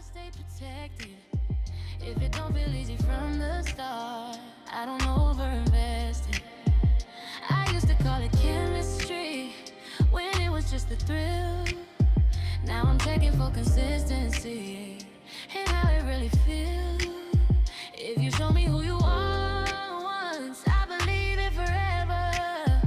stay protected. If it don't feel easy from the start, I don't overinvest it. I used to call it chemistry when it was just a thrill. Now I'm checking for consistency and how it really feels. If you show me who you are once, I believe it forever.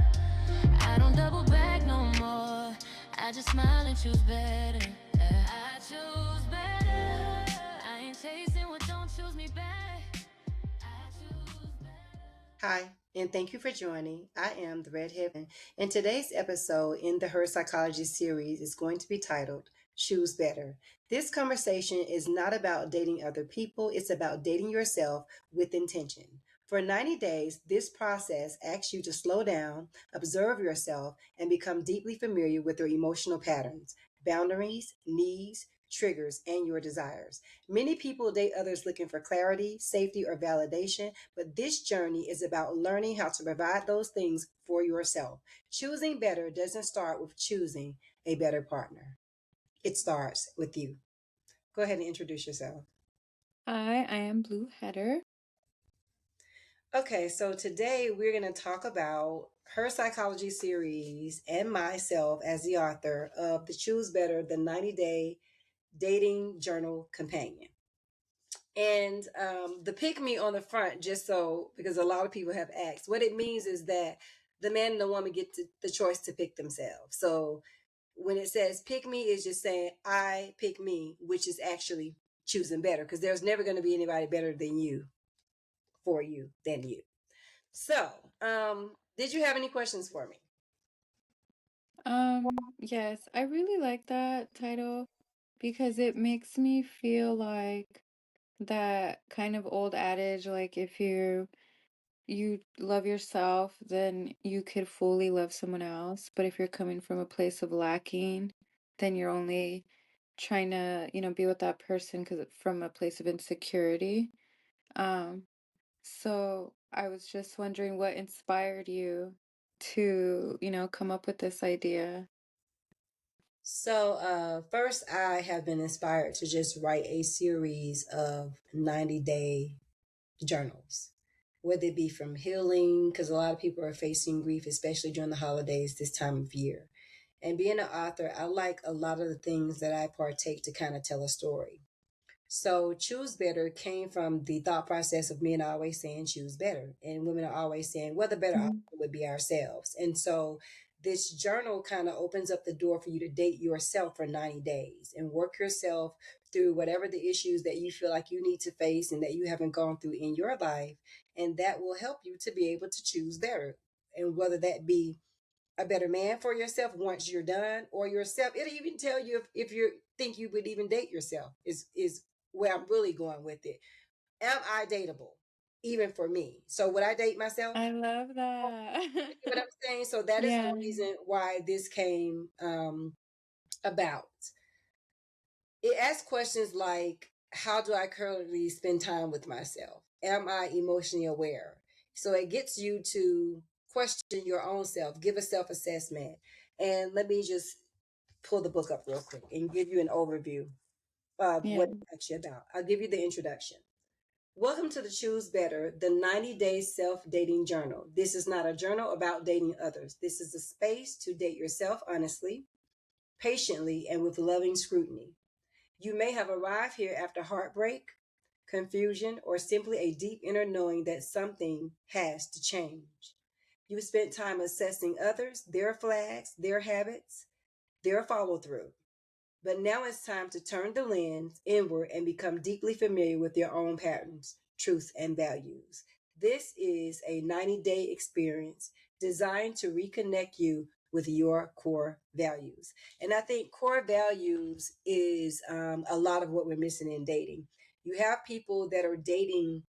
I don't double back no more. I just smile and choose better. I choose better. I ain't chasing what don't choose me back. I choose better. Hi, and thank you for joining. I am Thereadhead, and today's episode in the HerPsychology series is going to be titled Choose Better. This conversation is not about dating other people, it's about dating yourself with intention. For 90 days, this process asks you to slow down, observe yourself, and become deeply familiar with your emotional patterns, boundaries, needs, triggers, and your desires. Many people date others looking for clarity, safety, or validation, but this journey is about learning how to provide those things for yourself. Choosing better doesn't start with choosing a better partner, it starts with you. Go ahead and introduce yourself. Hi, I am Bluehattery. Okay, so today we're going to talk about her psychology series and myself as the author of the Choose Better, the 90-day dating journal companion. And the pick me on the front, just so, because a lot of people have asked, what it means is that the man and the woman get the choice to pick themselves. So when it says pick me, it's just saying I pick me, which is actually choosing better, because there's never going to be anybody better than you, for you, than you. So, did you have any questions for me? Yes, I really like that title because it makes me feel like that kind of old adage, like if you love yourself, then you could fully love someone else. But if you're coming from a place of lacking, then you're only trying to, be with that person because from a place of insecurity. Um, so I was just wondering what inspired you to, come up with this idea. So, first, I have been inspired to just write a series of 90-day journals, whether it be from healing, because a lot of people are facing grief, especially during the holidays this time of year. And being an author, I like a lot of the things that I partake to kind of tell a story. So, choose better came from the thought process of men always saying choose better, and women are always saying, well, the better option would be ourselves. And so, this journal kind of opens up the door for you to date yourself for 90 days and work yourself through whatever the issues that you feel like you need to face and that you haven't gone through in your life. And that will help you to be able to choose better. And whether that be a better man for yourself once you're done, or yourself, it'll even tell you if you think you would even date yourself, is where I'm really going with it. Am I dateable? Even for me. So would I date myself? I love that. You get what I'm saying? So that is the Yeah. reason why this came about. It asks questions like, how do I currently spend time with myself? Am I emotionally aware? So it gets you to question your own self, give a self assessment. And let me just pull the book up real quick and give you an overview of Yeah. what it's actually about. I'll give you the introduction. Welcome to the Choose Better, the 90-day self-dating journal. This is not a journal about dating others. This is a space to date yourself honestly, patiently, and with loving scrutiny. You may have arrived here after heartbreak, confusion, or simply a deep inner knowing that something has to change. You spent time assessing others, their flags, their habits, their follow through. But now it's time to turn the lens inward and become deeply familiar with your own patterns, truths, and values. This is a 90-day experience designed to reconnect you with your core values. And I think core values is a lot of what we're missing in dating. You have people that are dating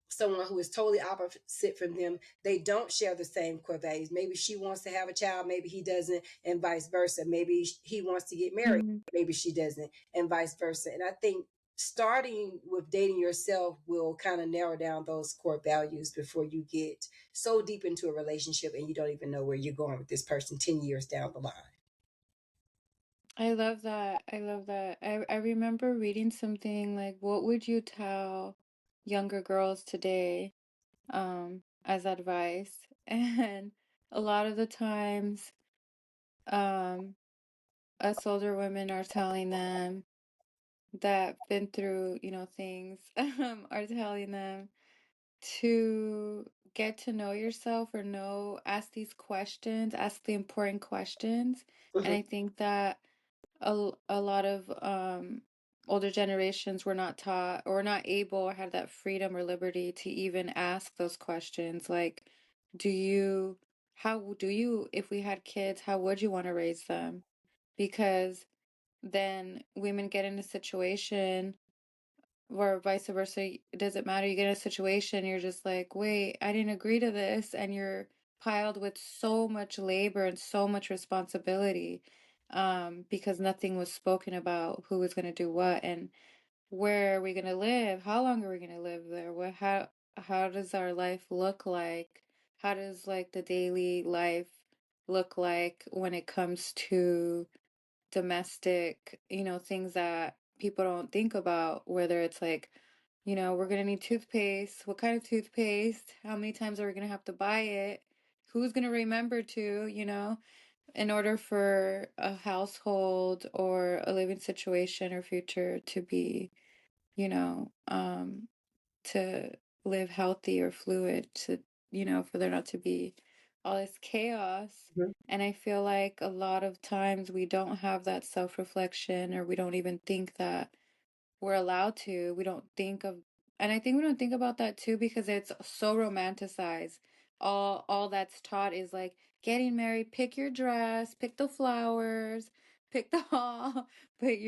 someone who is totally opposite from them. They don't share the same core values. Maybe she wants to have a child, maybe he doesn't, and vice versa. Maybe he wants to get married, Mhm. maybe she doesn't, and vice versa. And I think starting with dating yourself will kind of narrow down those core values before you get so deep into a relationship and you don't even know where you're going with this person 10 years down the line. I love that. I love that. I remember reading something like, what would you tell younger girls today, as advice? And a lot of the times, um, us older women are telling them that been through, things, are telling them to get to know yourself or ask these questions, ask the important questions. And Hmm. I think that a lot of older generations were not taught or not able or had that freedom or liberty to even ask those questions like, do you how do you if we had kids, how would you want to raise them? Because then women get in a situation, or vice versa, it doesn't matter. You get in a situation, you're just like, wait, I didn't agree to this, and you're piled with so much labor and so much responsibility, because nothing was spoken about who was going to do what and where are we going to live, how long are we going to live there, how does our life look like, how does like the daily life look like when it comes to domestic, things that people don't think about, whether it's like, we're gonna need toothpaste. What kind of toothpaste? How many times are we gonna have to buy it? Who's gonna remember to, in order for a household or a living situation or future to be, you know, um, to live healthy or fluid, to, for there not to be all this chaos. And I feel like a lot of times we don't have that self-reflection, or we don't even think that we're allowed to. We don't think of, and I think we don't think about that too because it's so romanticized. All that's taught is like getting married, pick your dress, pick the flowers, pick the hall, but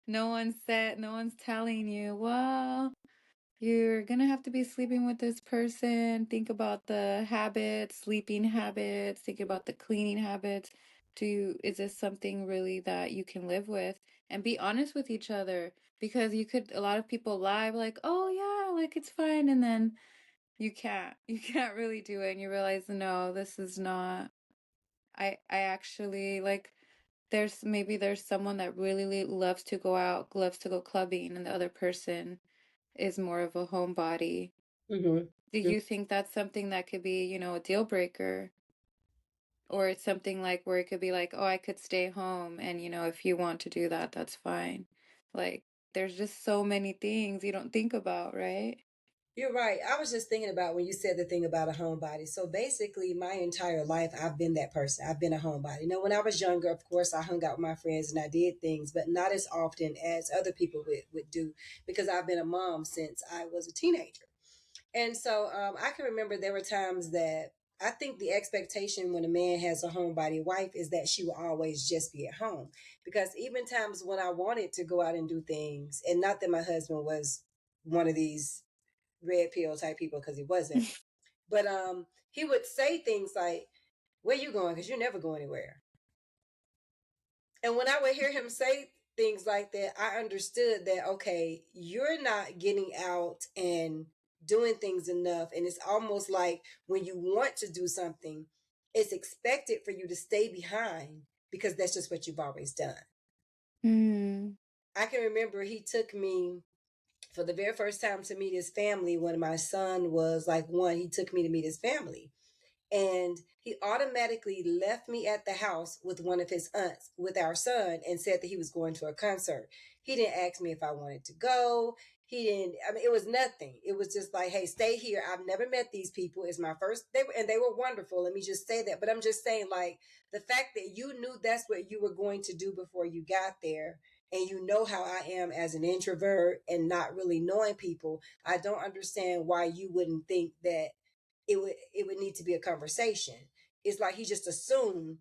no one's telling you, well, you're gonna have to be sleeping with this person. Think about the habits, sleeping habits, think about the cleaning habits. Is this something really that you can live with? And be honest with each other, because a lot of people lie like, oh yeah, like it's fine. And then you can't really do it. And you realize, no, this is not, I actually like, there's someone that really loves to go out, loves to go clubbing, and the other person is more of a homebody. Hmm. Do you think that's something that could be, a deal breaker? Or it's something like where it could be like, oh, I could stay home and, if you want to do that, that's fine. Like, there's just so many things you don't think about, right? You're right. I was just thinking about when you said the thing about a homebody. So basically, my entire life, I've been that person. I've been a homebody. When I was younger, of course, I hung out with my friends and I did things, but not as often as other people would do because I've been a mom since I was a teenager. And so I can remember there were times that I think the expectation when a man has a homebody wife is that she will always just be at home. Because even times when I wanted to go out and do things, and not that my husband was one of these red pill type people because he wasn't. But he would say things like, "Where you going? Because you never go anywhere." And when I would hear him say things like that, I understood that okay, you're not getting out and doing things enough, and it's almost like when you want to do something, it's expected for you to stay behind because that's just what you've always done. Hmm. I can remember he took me for the very first time to meet his family when my son was like one. He took me to meet his family, and he automatically left me at the house with one of his aunts with our son and said that he was going to a concert. He didn't ask me if I wanted to go. He didn't, I mean, it was nothing. It was just like, hey, stay here. I've never met these people. It's my first, and they were wonderful. Let me just say that. But I'm just saying, like, the fact that you knew that's what you were going to do before you got there, and you know how I am as an introvert and not really knowing people, I don't understand why you wouldn't think that it would need to be a conversation. It's like he just assumed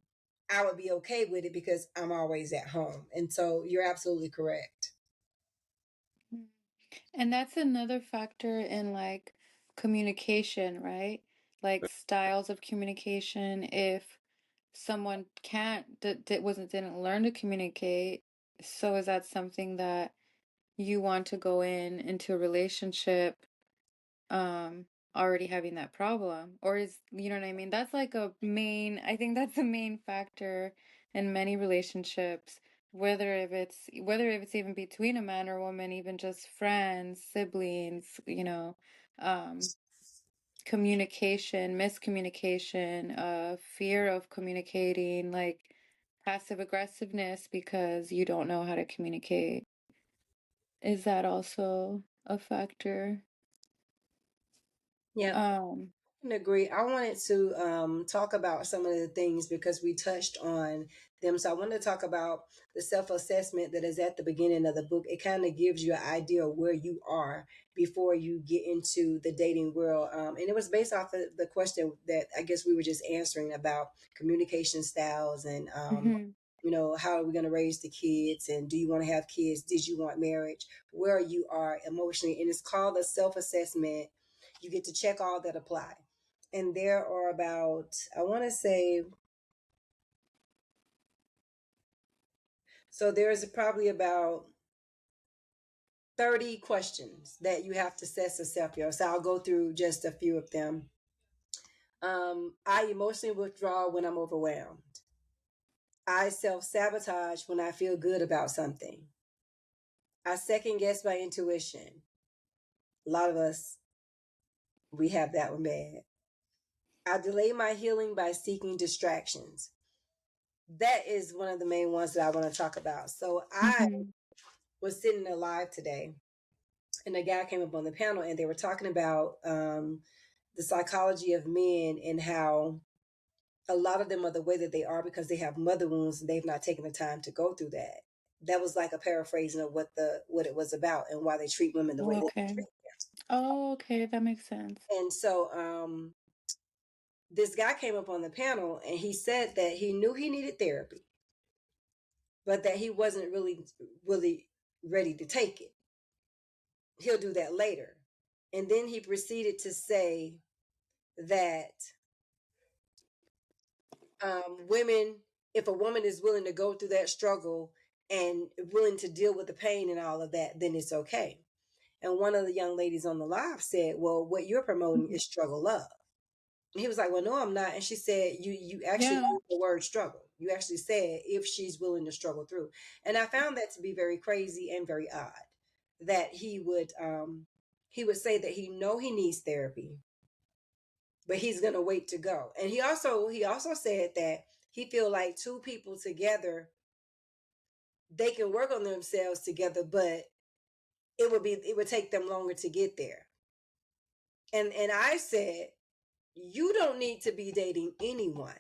I would be okay with it because I'm always at home. And so you're absolutely correct. And that's another factor in like communication, right? Like styles of communication. If someone can't that wasn't didn't learn to communicate, so is that something that you want to go into a relationship already having that problem? Or is, you know what I mean? That's like I think that's a main factor in many relationships. whether if it's even between a man or woman, even just friends, siblings, communication, miscommunication, fear of communicating, like passive aggressiveness because you don't know how to communicate. Is that also a factor? Yeah, Um, I agree. I wanted to talk about some of the things because we touched on them. So I wanted to talk about the self assessment that is at the beginning of the book. It kind of gives you an idea of where you are before you get into the dating world. And it was based off of the question that I guess we were just answering about communication styles and, mhm, how are we going to raise the kids? And do you want to have kids? Did you want marriage? Where you are emotionally? And it's called a self assessment. You get to check all that apply. And there are about, I want to say, so there's probably about 30 questions that you have to assess yourself. So I'll go through just a few of them. I emotionally withdraw when I'm overwhelmed. I self sabotage when I feel good about something. I second guess my intuition. A lot of us, we have that one bad. I delay my healing by seeking distractions. That is one of the main ones that I want to talk about. So I mhm. was sitting there live today, and a guy came up on the panel, and they were talking about the psychology of men and how a lot of them are the way that they are because they have mother wounds and they've not taken the time to go through that. That was like a paraphrasing of what it was about and why they treat women the way they Okay. treat Oh, okay, that makes sense. them. And so this guy came up on the panel and he said that he knew he needed therapy, but that he wasn't really ready to take it. He'll do that later. And then he proceeded to say that women, if a woman is willing to go through that struggle and willing to deal with the pain and all of that, then it's okay. And one of the young ladies on the live said, well, what you're promoting Mhm. is struggle love. And he was like, well, no, I'm not. And she said, you actually Yeah. used the word struggle. You actually said if she's willing to struggle through. And I found that to be very crazy and very odd that he would say that he know he needs therapy, but he's gonna wait to go. And he also said that he feel like two people together, they can work on themselves together, but it would take them longer to get there. And I said, you don't need to be dating anyone.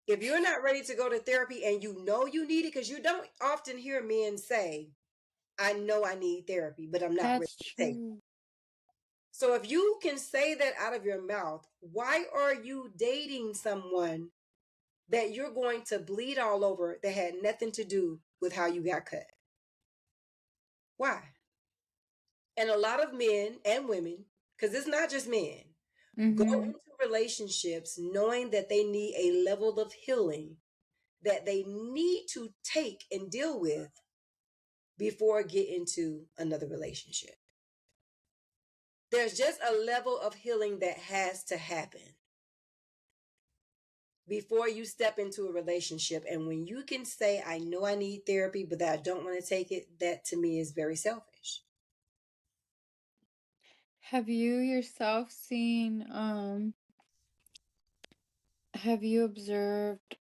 If you're not ready to go to therapy and you know you need it, because you don't often hear men say, I know I need therapy, but I'm not ready That's to take it. true. So if you can say that out of your mouth, why are you dating someone that you're going to bleed all over that had nothing to do with how you got cut? Why? And a lot of men and women, because it's not just men, go Mm-hmm. into relationships knowing that they need a level of healing that they need to take and deal with before get into another relationship. There's just a level of healing that has to happen before you step into a relationship. And when you can say, I know I need therapy, but that I don't want to take it, that to me is very selfish. Have you yourself have you observed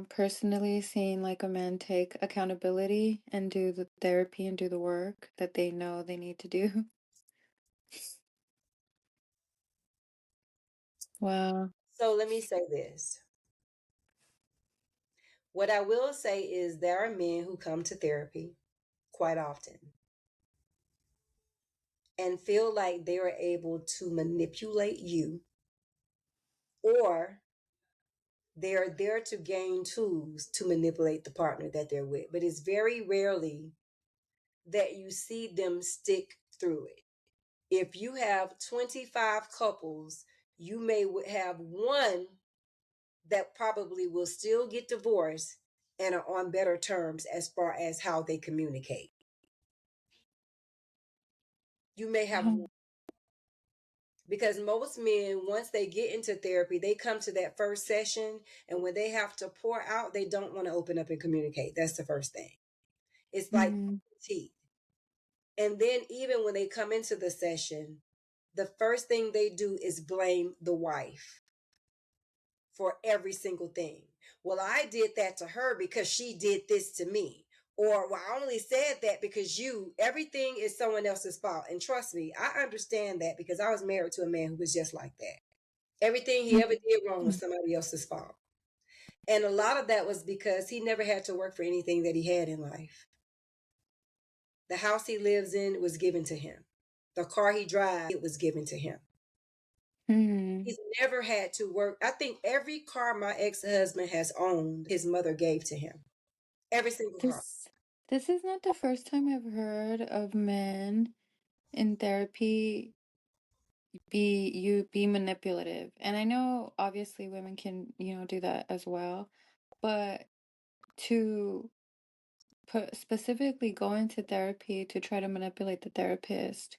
personally seen like a man take accountability and do the therapy and do the work that they know they need to do? Wow. So let me say this. What I will say is there are men who come to therapy quite often and feel like they are able to manipulate you, or they are there to gain tools to manipulate the partner that they're with. But it's very rarely that you see them stick through it. If you have 25 couples, you may have one that probably will still get divorced and are on better terms as far as how they communicate. You may have, Oh, Because most men, once they get into therapy, they come to that first session, and when they have to pour out, they don't want to open up and communicate. That's the first thing. It's like Mm, teeth. And then even when they come into the session, the first thing they do is blame the wife for every single thing. Well, I did that to her because she did this to me. Or, well, I only said that because everything is someone else's fault. And trust me, I understand that because I was married to a man who was just like that. Everything he ever did wrong was somebody else's fault. And a lot of that was because he never had to work for anything that he had in life. The house he lives in was given to him. The car he drives, it was given to him. mm. He's never had to work. I think every car my ex-husband has owned, his mother gave to him. Every single car. This is not the first time I've heard of men in therapy be manipulative. And I know obviously women can, do that as well, but to put specifically go into therapy to try to manipulate the therapist,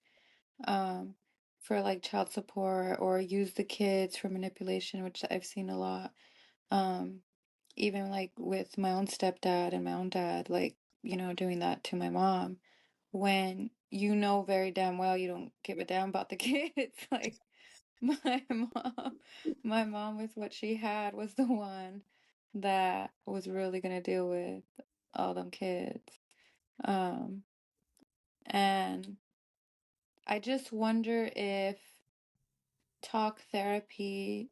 um, for like child support or use the kids for manipulation, which I've seen a lot. Um, Even like with my own stepdad and my own dad, like, doing that to my mom when you know very damn well you don't give a damn about the kids. Like my mom, my mom with what she had was the one that was really gonna deal with all them kids. Um, and I just wonder if talk therapy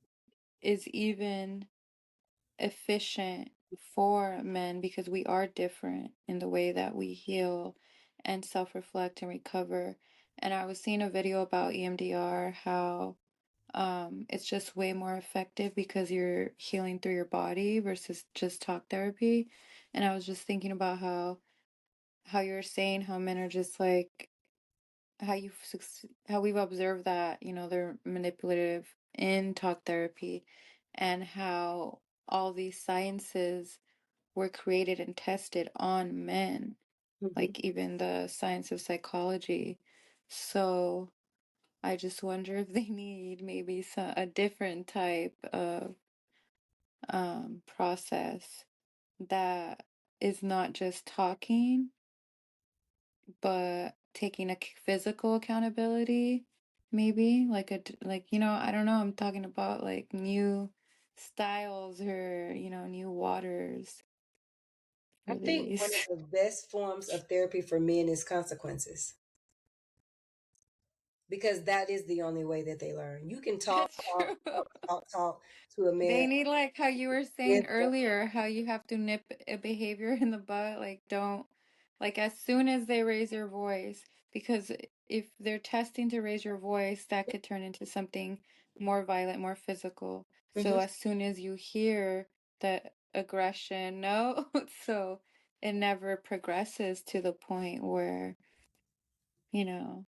is even efficient for men because we are different in the way that we heal and self-reflect and recover. And I was seeing a video about EMDR, how it's just way more effective because you're healing through your body versus just talk therapy. And I was just thinking about how you were saying how men are just like how we've observed that, they're manipulative in talk therapy, and how all these sciences were created and tested on men, Mhm. like even the science of psychology. So I just wonder if they need maybe a different type of process that is not just talking, but taking a physical accountability, maybe like like, I don't know, I'm talking about like new styles or, new waters I for think one these. of the best forms of therapy for men is consequences, because that is the only way that they learn. You can talk, That's talk, true. talk, talk, talk to a man. They need, like how you were saying earlier, how you have to nip a behavior in the bud. Like, don't, like, as soon as they raise your voice, because if they're testing to raise your voice, that could turn into something more violent, more physical. So, Mhm. as soon as you hear the aggression, no, so it never progresses to the point where, you know,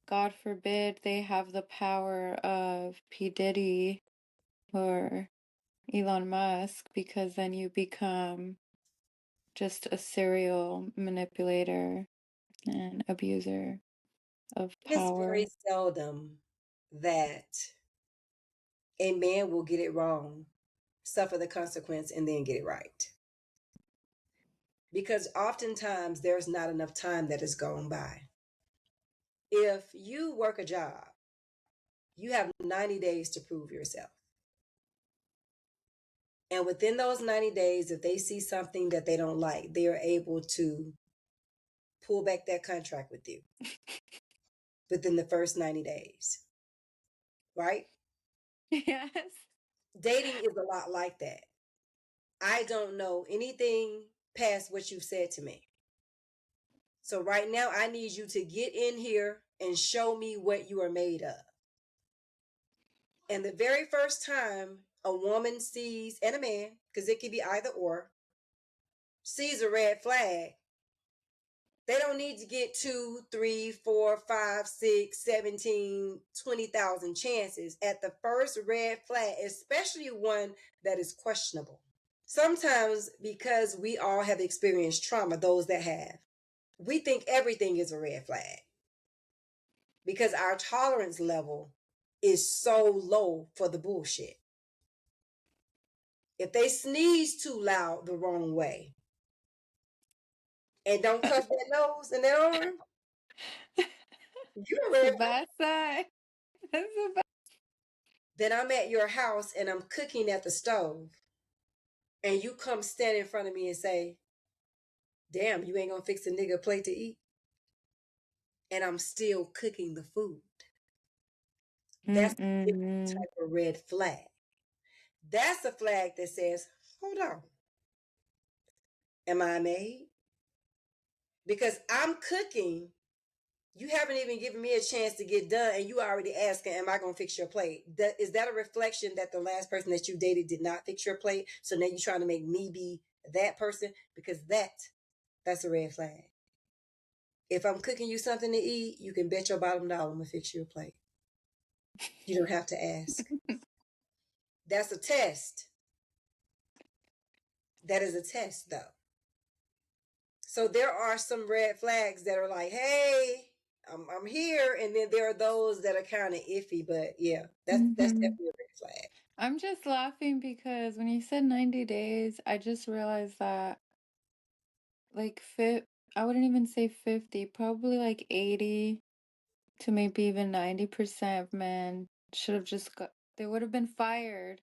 God forbid they have the power of P. Diddy or Elon Musk, because then you become just a serial manipulator and abuser of It is power. very seldom that a man will get it wrong, suffer the consequence, and then get it right. Because oftentimes there's not enough time that has gone by. If you work a job, you have 90 days to prove yourself. And within those 90 days, if they see something that they don't like, they are able to pull back that contract with you within the first 90 days, right? Yes. Dating is a lot like that. I don't know anything past what you've said to me. So right now, I need you to get in here and show me what you are made of. And the very first time a woman sees, and a man, because it could be either or, sees a red flag, they don't need to get 2, 3, 4, 5, 6, 17, 20,000 chances at the first red flag, especially one that is questionable. Sometimes, because we all have experienced trauma, those that have, we think everything is a red flag because our tolerance level is so low for the bullshit. If they sneeze too loud the wrong way and don't cuff that nose and that arm, you're a It's a red flag. bad sign. That's a bad. Then I'm at your house and I'm cooking at the stove, and you come stand in front of me and say, damn, you ain't gonna fix a nigga plate to eat, and I'm still cooking the food. That's a different Mm-mm. type of red flag. That's a flag that says, hold on, am I a maid? Because I'm cooking, you haven't even given me a chance to get done, and you already asking, am I gonna fix your plate? Is that a reflection that the last person that you dated did not fix your plate? So now you're trying to make me be that person? Because that's a red flag. If I'm cooking you something to eat, you can bet your bottom dollar I'm gonna fix your plate. You don't have to ask. That's a test. That is a test, though. So there are some red flags that are like, hey, I'm here, and then there are those that are kind of iffy. But yeah, that's Mm-hmm. definitely a red flag. I'm just laughing because when you said 90 days, I just realized that like I wouldn't even say 50, probably like 80 to maybe even 90% of men should have just got, they would have been fired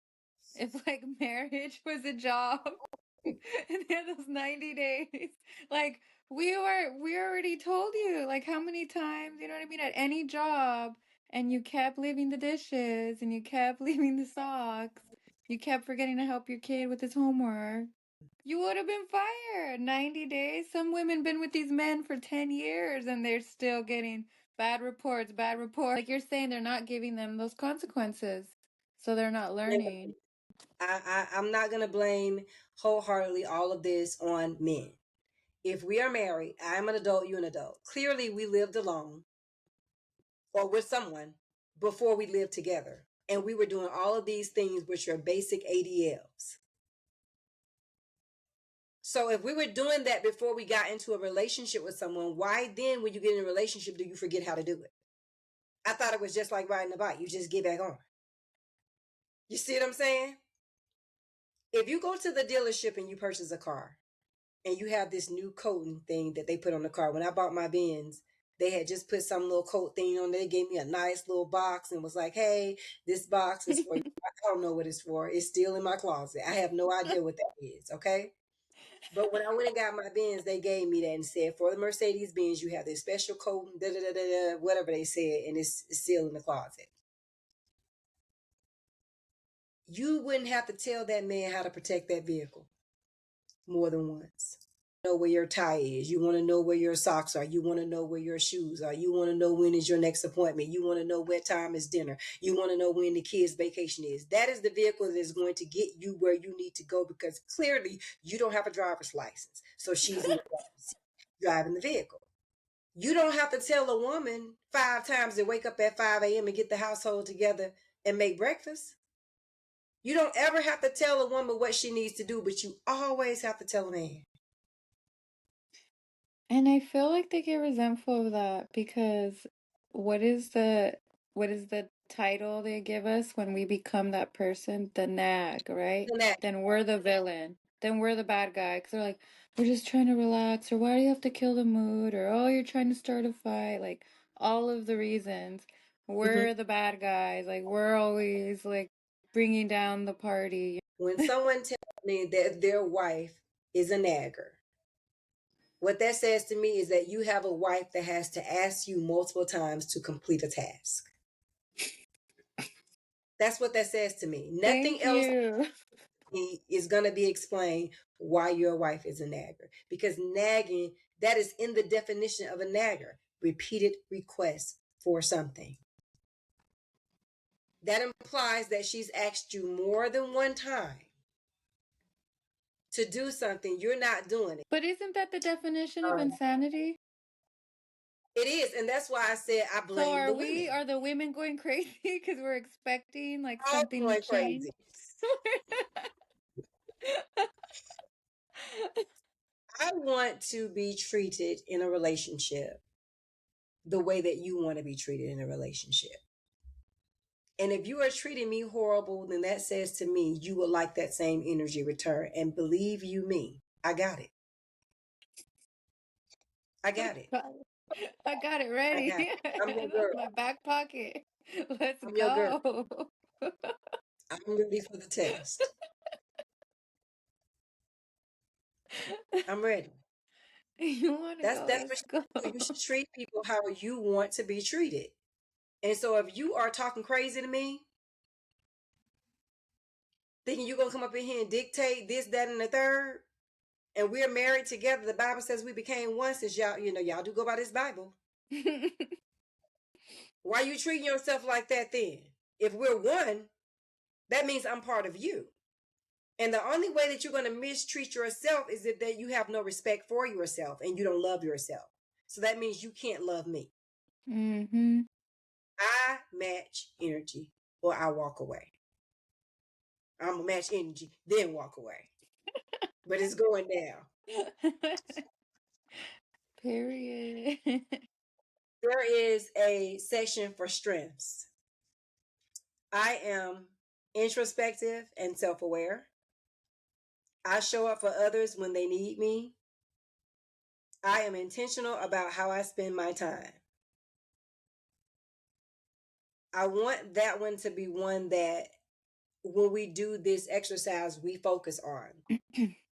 if like marriage was a job. And they had those 90 days. Like we already told you like how many times, you know what I mean, at any job, and you kept leaving the dishes and you kept leaving the socks. You kept forgetting to help your kid with his homework. You would have been fired. 90 days. Some women been with these men for 10 years and they're still getting bad reports, bad reports. Like you're saying, they're not giving them those consequences. So they're not learning. I'm not gonna blame wholeheartedly all of this on men. If we are married, I'm an adult, you're an adult. Clearly, we lived alone or with someone before we lived together, and we were doing all of these things, which are basic ADLs. So if we were doing that before we got into a relationship with someone, why then, when you get in a relationship, do you forget how to do it? I thought it was just like riding a bike. You just get back on. You see what I'm saying? If you go to the dealership and you purchase a car and you have this new coating thing that they put on the car. When I bought my Benz, they had just put some little coat thing on there. They gave me a nice little box and was like, hey, this box is for you. I don't know what it's for. It's still in my closet. I have no idea what that is. Okay. But when I went and got my Benz, they gave me that and said, for the Mercedes Benz, you have this special coat, da da da da da, whatever they said, and it's still in the closet. You wouldn't have to tell that man how to protect that vehicle more than once. Know where your tie is. You want to know where your socks are. You want to know where your shoes are. You want to know when is your next appointment. You want to know what time is dinner. You want to know when the kids' vacation is. That is the vehicle that is going to get you where you need to go, because clearly you don't have a driver's license. So she's in the driver's seat, driving the vehicle. You don't have to tell a woman 5 times to wake up at 5 a.m. and get the household together and make breakfast. You don't ever have to tell a woman what she needs to do, but you always have to tell a man. And I feel like they get resentful of that because what is the what is the title they give us when we become that person? The nag, right? And that Then we're the villain. Then we're the bad guy because they're like, we're just trying to relax, or why do you have to kill the mood, or oh, you're trying to start a fight. Like all of the reasons. mhm. We're the bad guys. Like we're always like bringing down the party. When someone tells me that their wife is a nagger, what that says to me is that you have a wife that has to ask you multiple times to complete a task. That's what that says to me. Nothing Thank else you. is going to be explained why your wife is a nagger. Because nagging, that is in the definition of a nagger: repeated requests for something. That implies that she's asked you more than one time to do something, you're not doing it. But isn't that the definition of Um, insanity? it is, and that's why I said I So blame the women. are the women going crazy because we're expecting like All something to going change? crazy. I want to be treated in a relationship the way that you want to be treated in a relationship. And if you are treating me horrible, then that says to me you would like that same energy return. And believe you me, I got it. I got it. I got it I ready. got it. I'm your That's girl. my back pocket. Let's I'm your girl. go. I'm ready for the test. I'm ready. You want to go? That's Let's what go. you do. You should treat people how you want to be treated. And so if you are talking crazy to me, thinking you're gonna come up in here and dictate this, that, and the third, and we're married together, the Bible says we became one since y'all do go by this Bible. Why are you treating yourself like that then? If we're one, that means I'm part of you. And the only way that you're going to mistreat yourself is if that you have no respect for yourself and you don't love yourself. So that means you can't love me. Mm-hmm. I match energy or I walk away. I'm going to match energy, then walk away. But it's going down. Period. There is a section for strengths. I am introspective and self aware. I show up for others when they need me. I am intentional about how I spend my time. I want that one to be one that when we do this exercise, we focus on.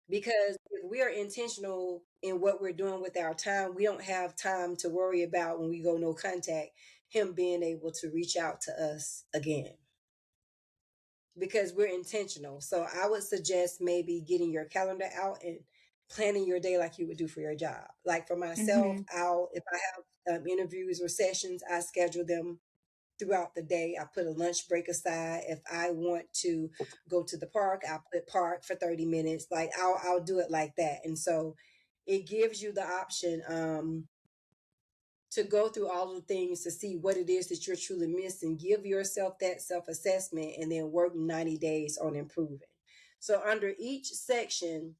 Because if we are intentional in what we're doing with our time, we don't have time to worry about when we go no contact, him being able to reach out to us again. Because we're intentional. So I would suggest maybe getting your calendar out and planning your day like you would do for your job. Like for myself, Mm-hmm. if I have interviews or sessions, I schedule them throughout the day. I put a lunch break aside. If I want to go to the park, I put park for 30 minutes. Like I'll do it like that. And so it gives you the option to go through all the things to see what it is that you're truly missing. Give yourself that self-assessment and then work 90 days on improving. So under each section,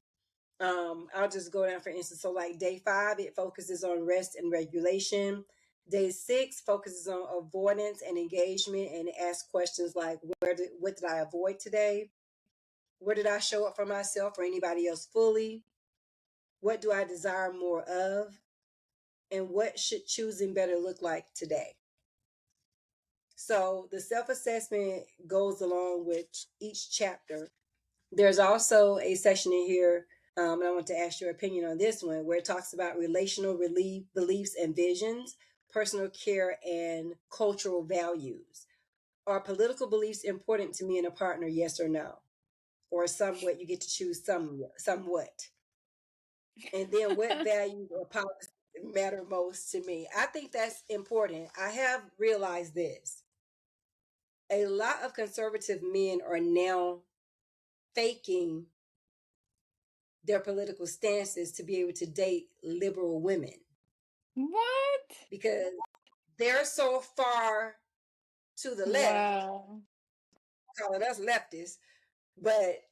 I'll just go down for instance. So like day 5, it focuses on rest and regulation. Day 6 focuses on avoidance and engagement and asks questions like what did I avoid today? Where did I show up for myself or anybody else fully? What do I desire more of? And what should choosing better look like today? So the self-assessment goes along with each chapter. There's also a section in here, and I want to ask your opinion on this one, where it talks about relational beliefs and visions, personal care, and cultural values. Are political beliefs important to me and a partner, yes or no? Or somewhat, you get to choose somewhat. And then what values or policies matter most to me? I think that's important. I have realized this. A lot of conservative men are now faking their political stances to be able to date liberal women What? because they're so far to the left, Wow. calling us leftists, but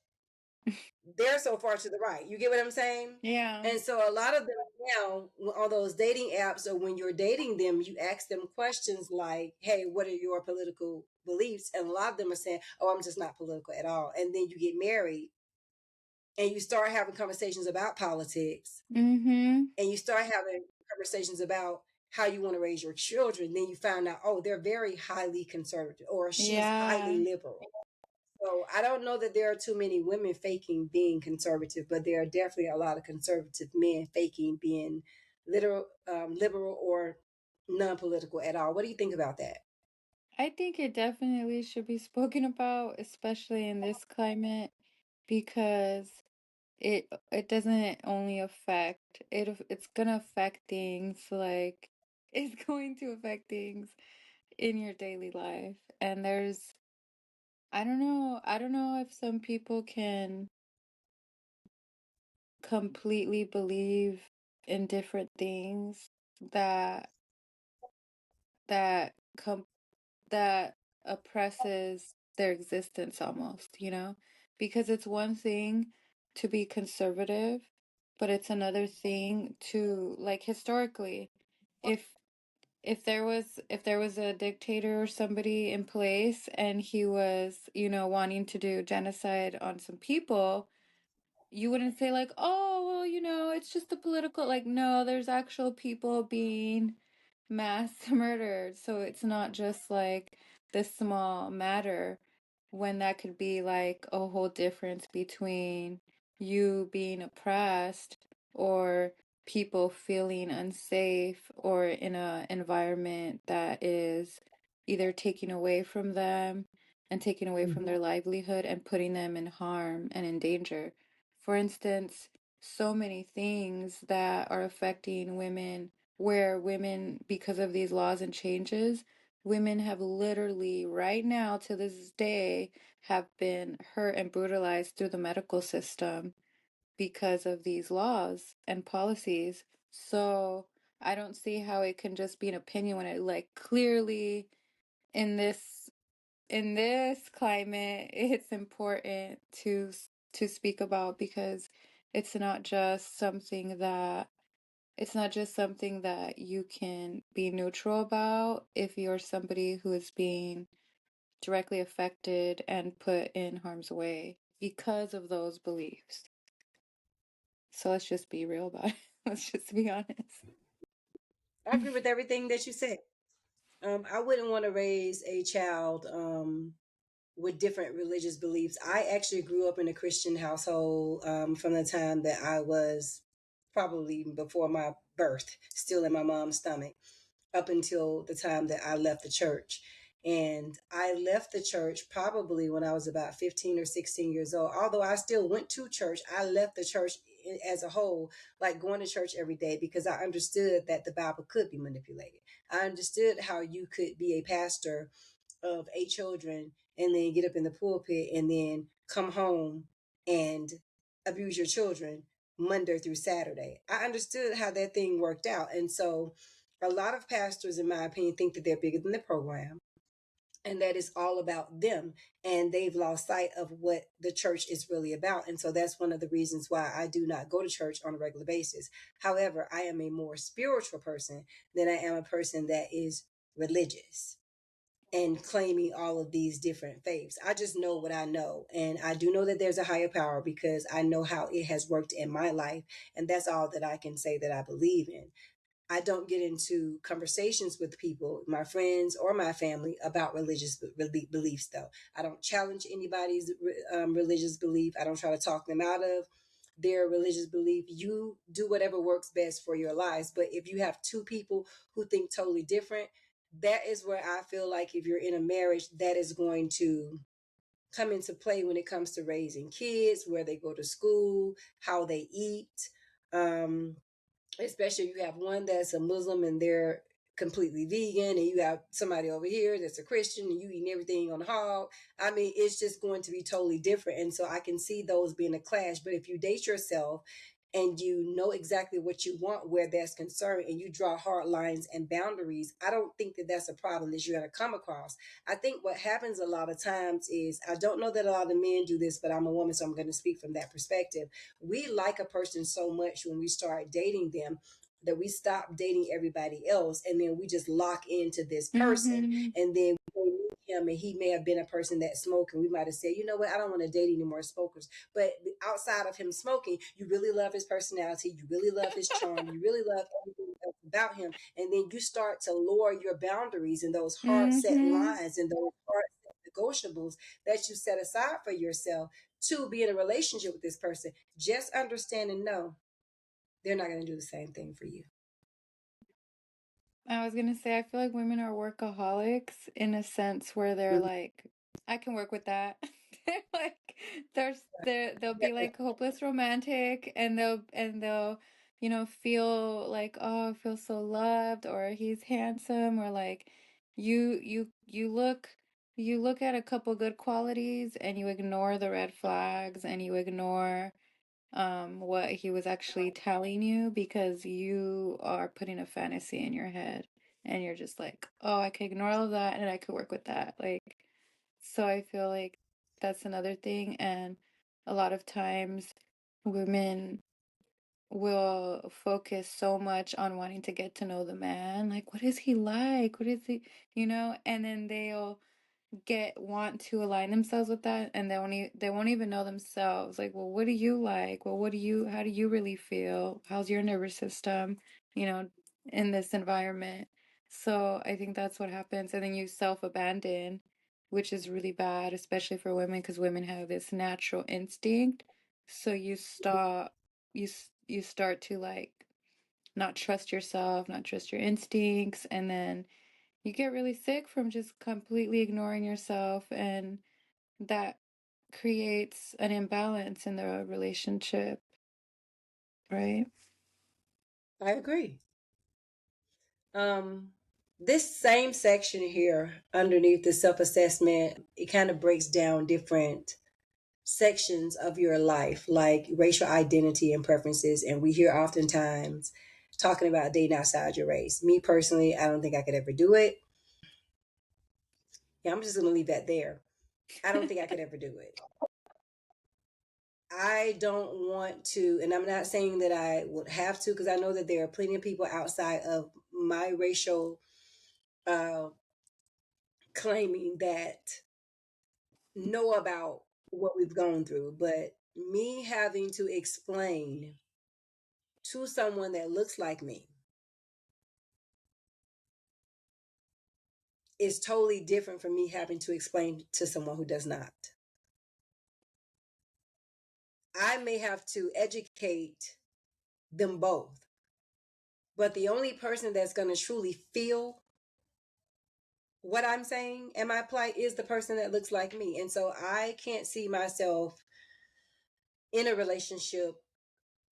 they're so far to the right. You get what I'm saying? Yeah. And so a lot of them now on those dating apps or when you're dating them, you ask them questions like, hey, what are your political beliefs? And a lot of them are saying, oh, I'm just not political at all. And then you get married and you start having conversations about politics Mm-hmm. and you start having conversations about how you want to raise your children, then you find out, oh, they're very highly conservative or she's highly Yeah. liberal. So I don't know that there are too many women faking being conservative, but there are definitely a lot of conservative men faking being liberal or non-political at all. What do you think about that? I think it definitely should be spoken about, especially in this climate, because it doesn't only affect it's gonna affect things like it's going to affect things in your daily life. And there's I don't know if some people can completely believe in different things that that com that oppresses their existence almost, because it's one thing to be conservative, but it's another thing to, like, historically, if if there was a dictator or somebody in place and he was, wanting to do genocide on some people, you wouldn't say like, oh, well, it's just the political, like, no, there's actual people being mass murdered. So it's not just like this small matter when that could be like a whole difference between you being oppressed or people feeling unsafe or in a environment that is either taking away from them and taking away from Mhm. their livelihood and putting them in harm and in danger. For instance, so many things that are affecting women, where women, because of these laws and changes, women have literally, right now to this day, have been hurt and brutalized through the medical system because of these laws and policies. So I don't see how it can just be an opinion when it like clearly in this climate, it's important to speak about because it's not just something that it's not just something that you can be neutral about if you're somebody who is being directly affected and put in harm's way because of those beliefs. So let's just be real about it. Let's just be honest. I agree with everything that you said. I wouldn't want to raise a child with different religious beliefs. I actually grew up in a Christian household from the time that I was probably even before my birth, still in my mom's stomach, up until the time that I left the church. And I left the church probably when I was about 15 or 16 years old. Although I still went to church, I left the church as a whole, like going to church every day, because I understood that the Bible could be manipulated. I understood how you could be a pastor of 8 children and then get up in the pulpit and then come home and abuse your children Monday through Saturday. I understood how that thing worked out. And so a lot of pastors, in my opinion, think that they're bigger than the program and that it's all about them, and they've lost sight of what the church is really about. And so that's one of the reasons why I do not go to church on a regular basis. However, I am a more spiritual person than I am a person that is religious and claiming all of these different faiths. I just know what I know. And I do know that there's a higher power because I know how it has worked in my life. And that's all that I can say that I believe in. I don't get into conversations with people, my friends or my family, about religious beliefs, though. I don't challenge anybody's religious belief. I don't try to talk them out of their religious belief. You do whatever works best for your lives. But if you have two people who think totally different, that is where I feel like if you're in a marriage, that is going to come into play when it comes to raising kids, where they go to school, how they eat. Um, Especially if you have one that's a Muslim and they're completely vegan, and you have somebody over here that's a Christian and you eating everything on the hog. I mean, it's just going to be totally different. And so I can see those being a clash. But if you date yourself and you know exactly what you want where that's concerned, and you draw hard lines and boundaries, I don't think that that's a problem that you're going to come across. I think what happens a lot of times is, I don't know that a lot of men do this, but I'm a woman, so I'm going to speak from that perspective. We like a person so much when we start dating them that we stop dating everybody else, and then we just lock into this person. Mm-hmm. And then we meet him and he may have been a person that smoked, and we might have said, you know what, I don't want to date any more smokers. But outside of him smoking, you really love his personality, you really love his charm, you really love everything else about him. And then you start to lower your boundaries and those hard set Mm-hmm. lines and those hard set negotiables that you set aside for yourself to be in a relationship with this person. Just understand and know they're not going to do the same thing for you. I was gonna say, I feel like women are workaholics in a sense where they're Mhm. like, I can work with that. They're like, they'll be like hopeless romantic, and they'll feel like, oh, I feel so loved, or he's handsome, or like you look at a couple good qualities and you ignore the red flags and you ignore what he was actually telling you because you are putting a fantasy in your head and you're just like, oh, I could ignore all of that and I could work with that. Like, so I feel like that's another thing. And a lot of times women will focus so much on wanting to get to know the man. Like, what is he like? What is he, And then they'll want to align themselves with that, and they won't even know themselves. Like, well, what do you like? Well, how do you really feel? How's your nervous system, you know, in this environment? So I think that's what happens. And then you self-abandon, which is really bad, especially for women, because women have this natural instinct. So you start to like not trust yourself, not trust your instincts, and then you get really sick from just completely ignoring yourself, and that creates an imbalance in the relationship, right? I agree. Um, this same section here underneath the self-assessment, it kind of breaks down different sections of your life, like racial identity and preferences. And we hear oftentimes talking about dating outside your race. Me personally, I don't think I could ever do it. Yeah, I'm just going to leave that there. I don't think I could ever do it. I don't want to, and I'm not saying that I would have to, because I know that there are plenty of people outside of my racial uh, claiming that know about what we've gone through. But me having to explain to someone that looks like me is totally different from me having to explain to someone who does not. I may have to educate them both, but the only person that's going to truly feel what I'm saying and my plight is the person that looks like me. And so I can't see myself in a relationship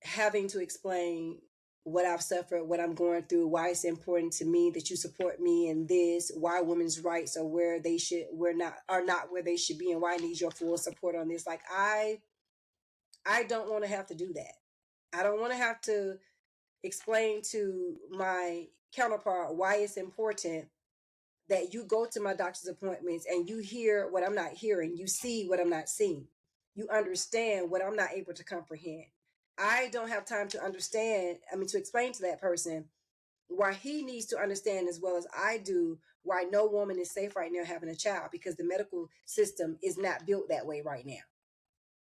having to explain what I've suffered, what I'm going through, why it's important to me that you support me in this, why women's rights are where they should, are not where they should be, and why I need your full support on this. Like I don't want to have to do that. I don't want to have to explain to my counterpart why it's important that you go to my doctor's appointments and you hear what I'm not hearing, you see what I'm not seeing, you understand what I'm not able to comprehend. I don't have time to to explain to that person why he needs to understand as well as I do why no woman is safe right now having a child, because the medical system is not built that way right now.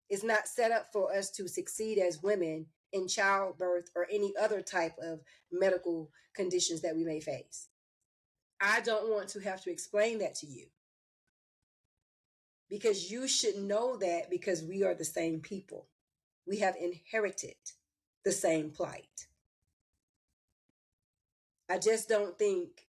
It's not set up for us to succeed as women in childbirth or any other type of medical conditions that we may face. I don't want to have to explain that to you, because you should know that, because we are the same people. We have inherited the same plight. I just don't think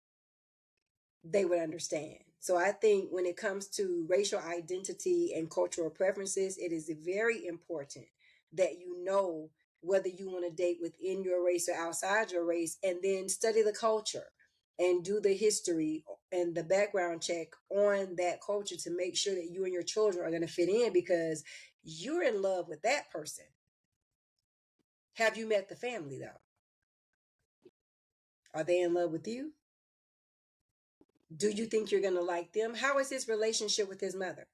they would understand. So I think when it comes to racial identity and cultural preferences, it is very important that you know whether you want to date within your race or outside your race, and then study the culture and do the history and the background check on that culture to make sure that you and your children are going to fit in, because you're in love with that person. Have you met the family though? Are they in love with you? Do you think you're going to like them? How is his relationship with his mother?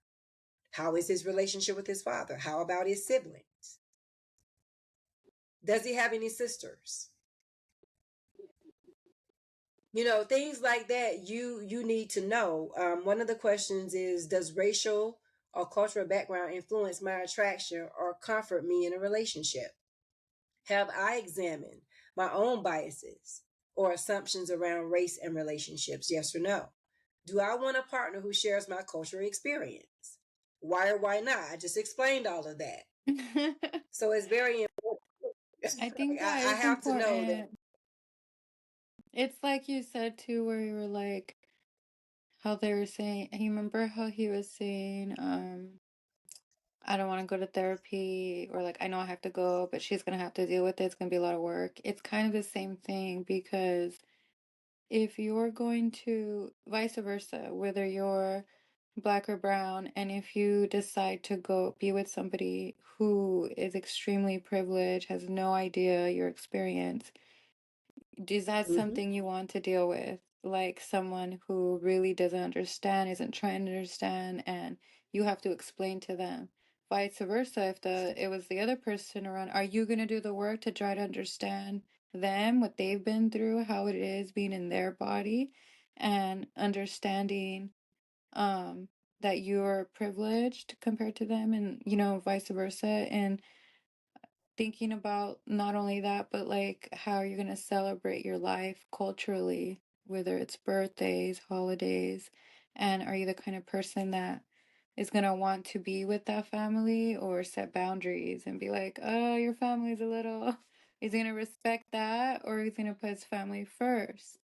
How is his relationship with his father? How about his siblings? Does he have any sisters? Things like that you need to know. One of the questions is, does racial or cultural background influence my attraction or comfort me in a relationship? Have I examined my own biases or assumptions around race and relationships? Yes or no? Do I want a partner who shares my cultural experience? Why or why not? I just explained all of that. So it's very important. I think that I is have to know that. important. It's like you said too, where you were like, how they were saying, you remember how he was saying, I don't want to go to therapy, or like, I know I have to go, but she's gonna have to deal with it. It's gonna be a lot of work. It's kind of the same thing, because if you're going to, vice versa, whether you're black or brown, and if you decide to go be with somebody who is extremely privileged, has no idea your experience, is that Hmm. something you want to deal with? Like someone who really doesn't understand, isn't trying to understand, and you have to explain to them. vice versa, if it was the other person around, are you going to do the work to try to understand them, what they've been through, how it is being in their body, and understanding that you're privileged compared to them, and vice versa, and thinking about not only that, but like how you're going to celebrate your life culturally, whether it's birthdays, holidays, and are you the kind of person that is going to want to be with that family or set boundaries and be like, oh, your family's a little, is he going to respect that, or is he going to put his family first?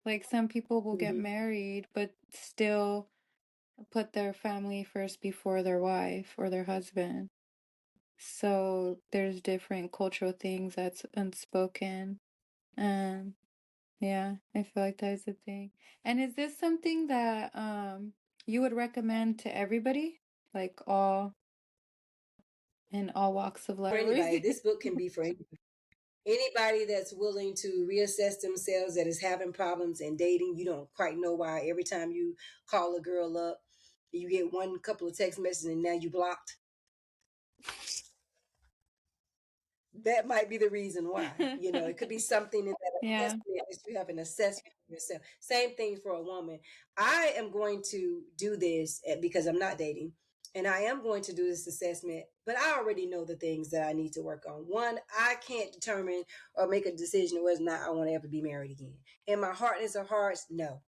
Like some people will get Mm-hmm. married, but still put their family first before their wife or their husband. So there's different cultural things that's unspoken. Um, yeah, I feel like that is a thing. And is this something that you would recommend to everybody? Like all in all walks of life? For anybody, this book can be for anybody that's willing to reassess themselves, that is having problems in dating. You don't quite know why. Every time you call a girl up, you get one couple of text messages and now you blocked. That might be the reason why. It could be something in that Yeah. assessment that you have an assessment of yourself. Same thing for a woman. I am going to do this because I'm not dating, and I am going to do this assessment, but I already know the things that I need to work on. One, I can't determine or make a decision whether or not I want to ever be married again. In my heartness of hearts, no.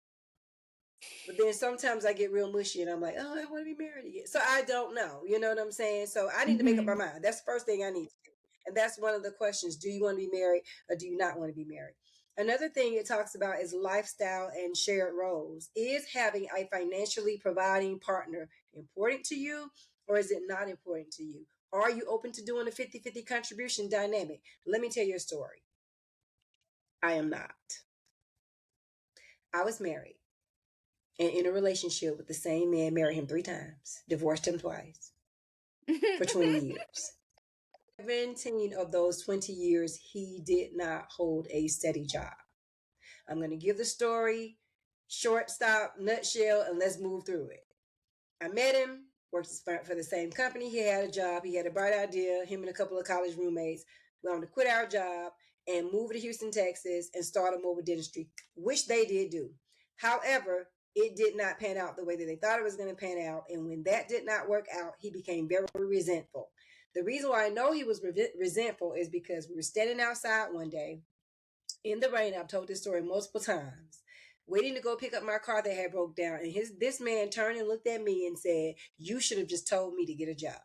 But then sometimes I get real mushy and I'm like, oh, I want to be married again. So I don't know. You know what I'm saying? So I need to make up my Mm-hmm. mind. That's the first thing I need to do. And that's one of the questions. Do you want to be married or do you not want to be married? Another thing it talks about is lifestyle and shared roles. Is having a financially providing partner important to you, or is it not important to you? Are you open to doing a 50-50 contribution dynamic? Let me tell you a story. I am not. I was married and in a relationship with the same man, married him 3 times, divorced him twice for 20 years. 17 of those 20 years, he did not hold a steady job. I'm going to give the story short, stop, nutshell, and let's move through it. I met him, worked for the same company. He had a job. He had a bright idea. Him and a couple of college roommates wanted to quit our job and move to Houston, Texas, and start a mobile dentistry, which they did do. However, it did not pan out the way that they thought it was going to pan out. And when that did not work out, he became very resentful. The reason why I know he was resentful is because we were standing outside one day in the rain. I've told this story multiple times, waiting to go pick up my car that had broke down. And this man turned and looked at me and said, you should have just told me to get a job.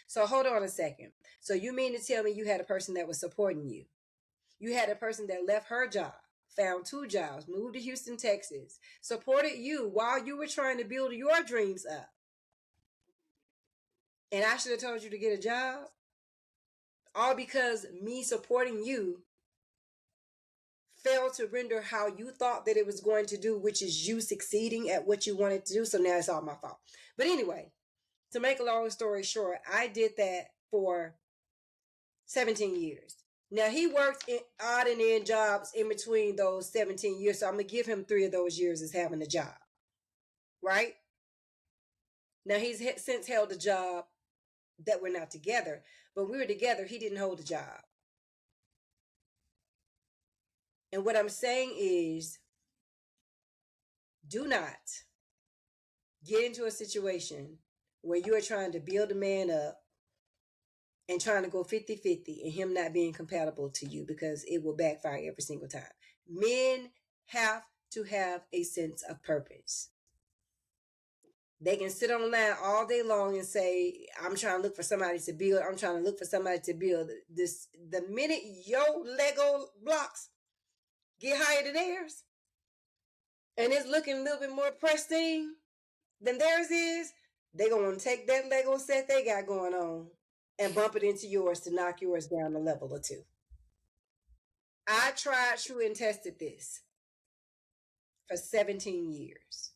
So hold on a second. So you mean to tell me you had a person that was supporting you? You had a person that left her job, found 2 jobs, moved to Houston, Texas, supported you while you were trying to build your dreams up. And I should have told you to get a job? All because me supporting you failed to render how you thought that it was going to do, which is you succeeding at what you wanted to do. So now it's all my fault. But anyway, to make a long story short, I did that for 17 years. Now he worked in odd and end jobs in between those 17 years. So I'm going to give him 3 of those years as having a job. Right? Now he's since held a job that we're not together. But we were together. He didn't hold a job. And what I'm saying is, do not get into a situation where you are trying to build a man up and trying to go 50-50 and him not being compatible to you, because it will backfire every single time. Men have to have a sense of purpose. They can sit online all day long and say, I'm trying to look for somebody to build. I'm trying to look for somebody to build this. The minute your Lego blocks get higher than theirs and it's looking a little bit more pristine than theirs is, they're going to take that Lego set they got going on and bump it into yours to knock yours down a level or 2. I tried, true, and tested this for 17 years.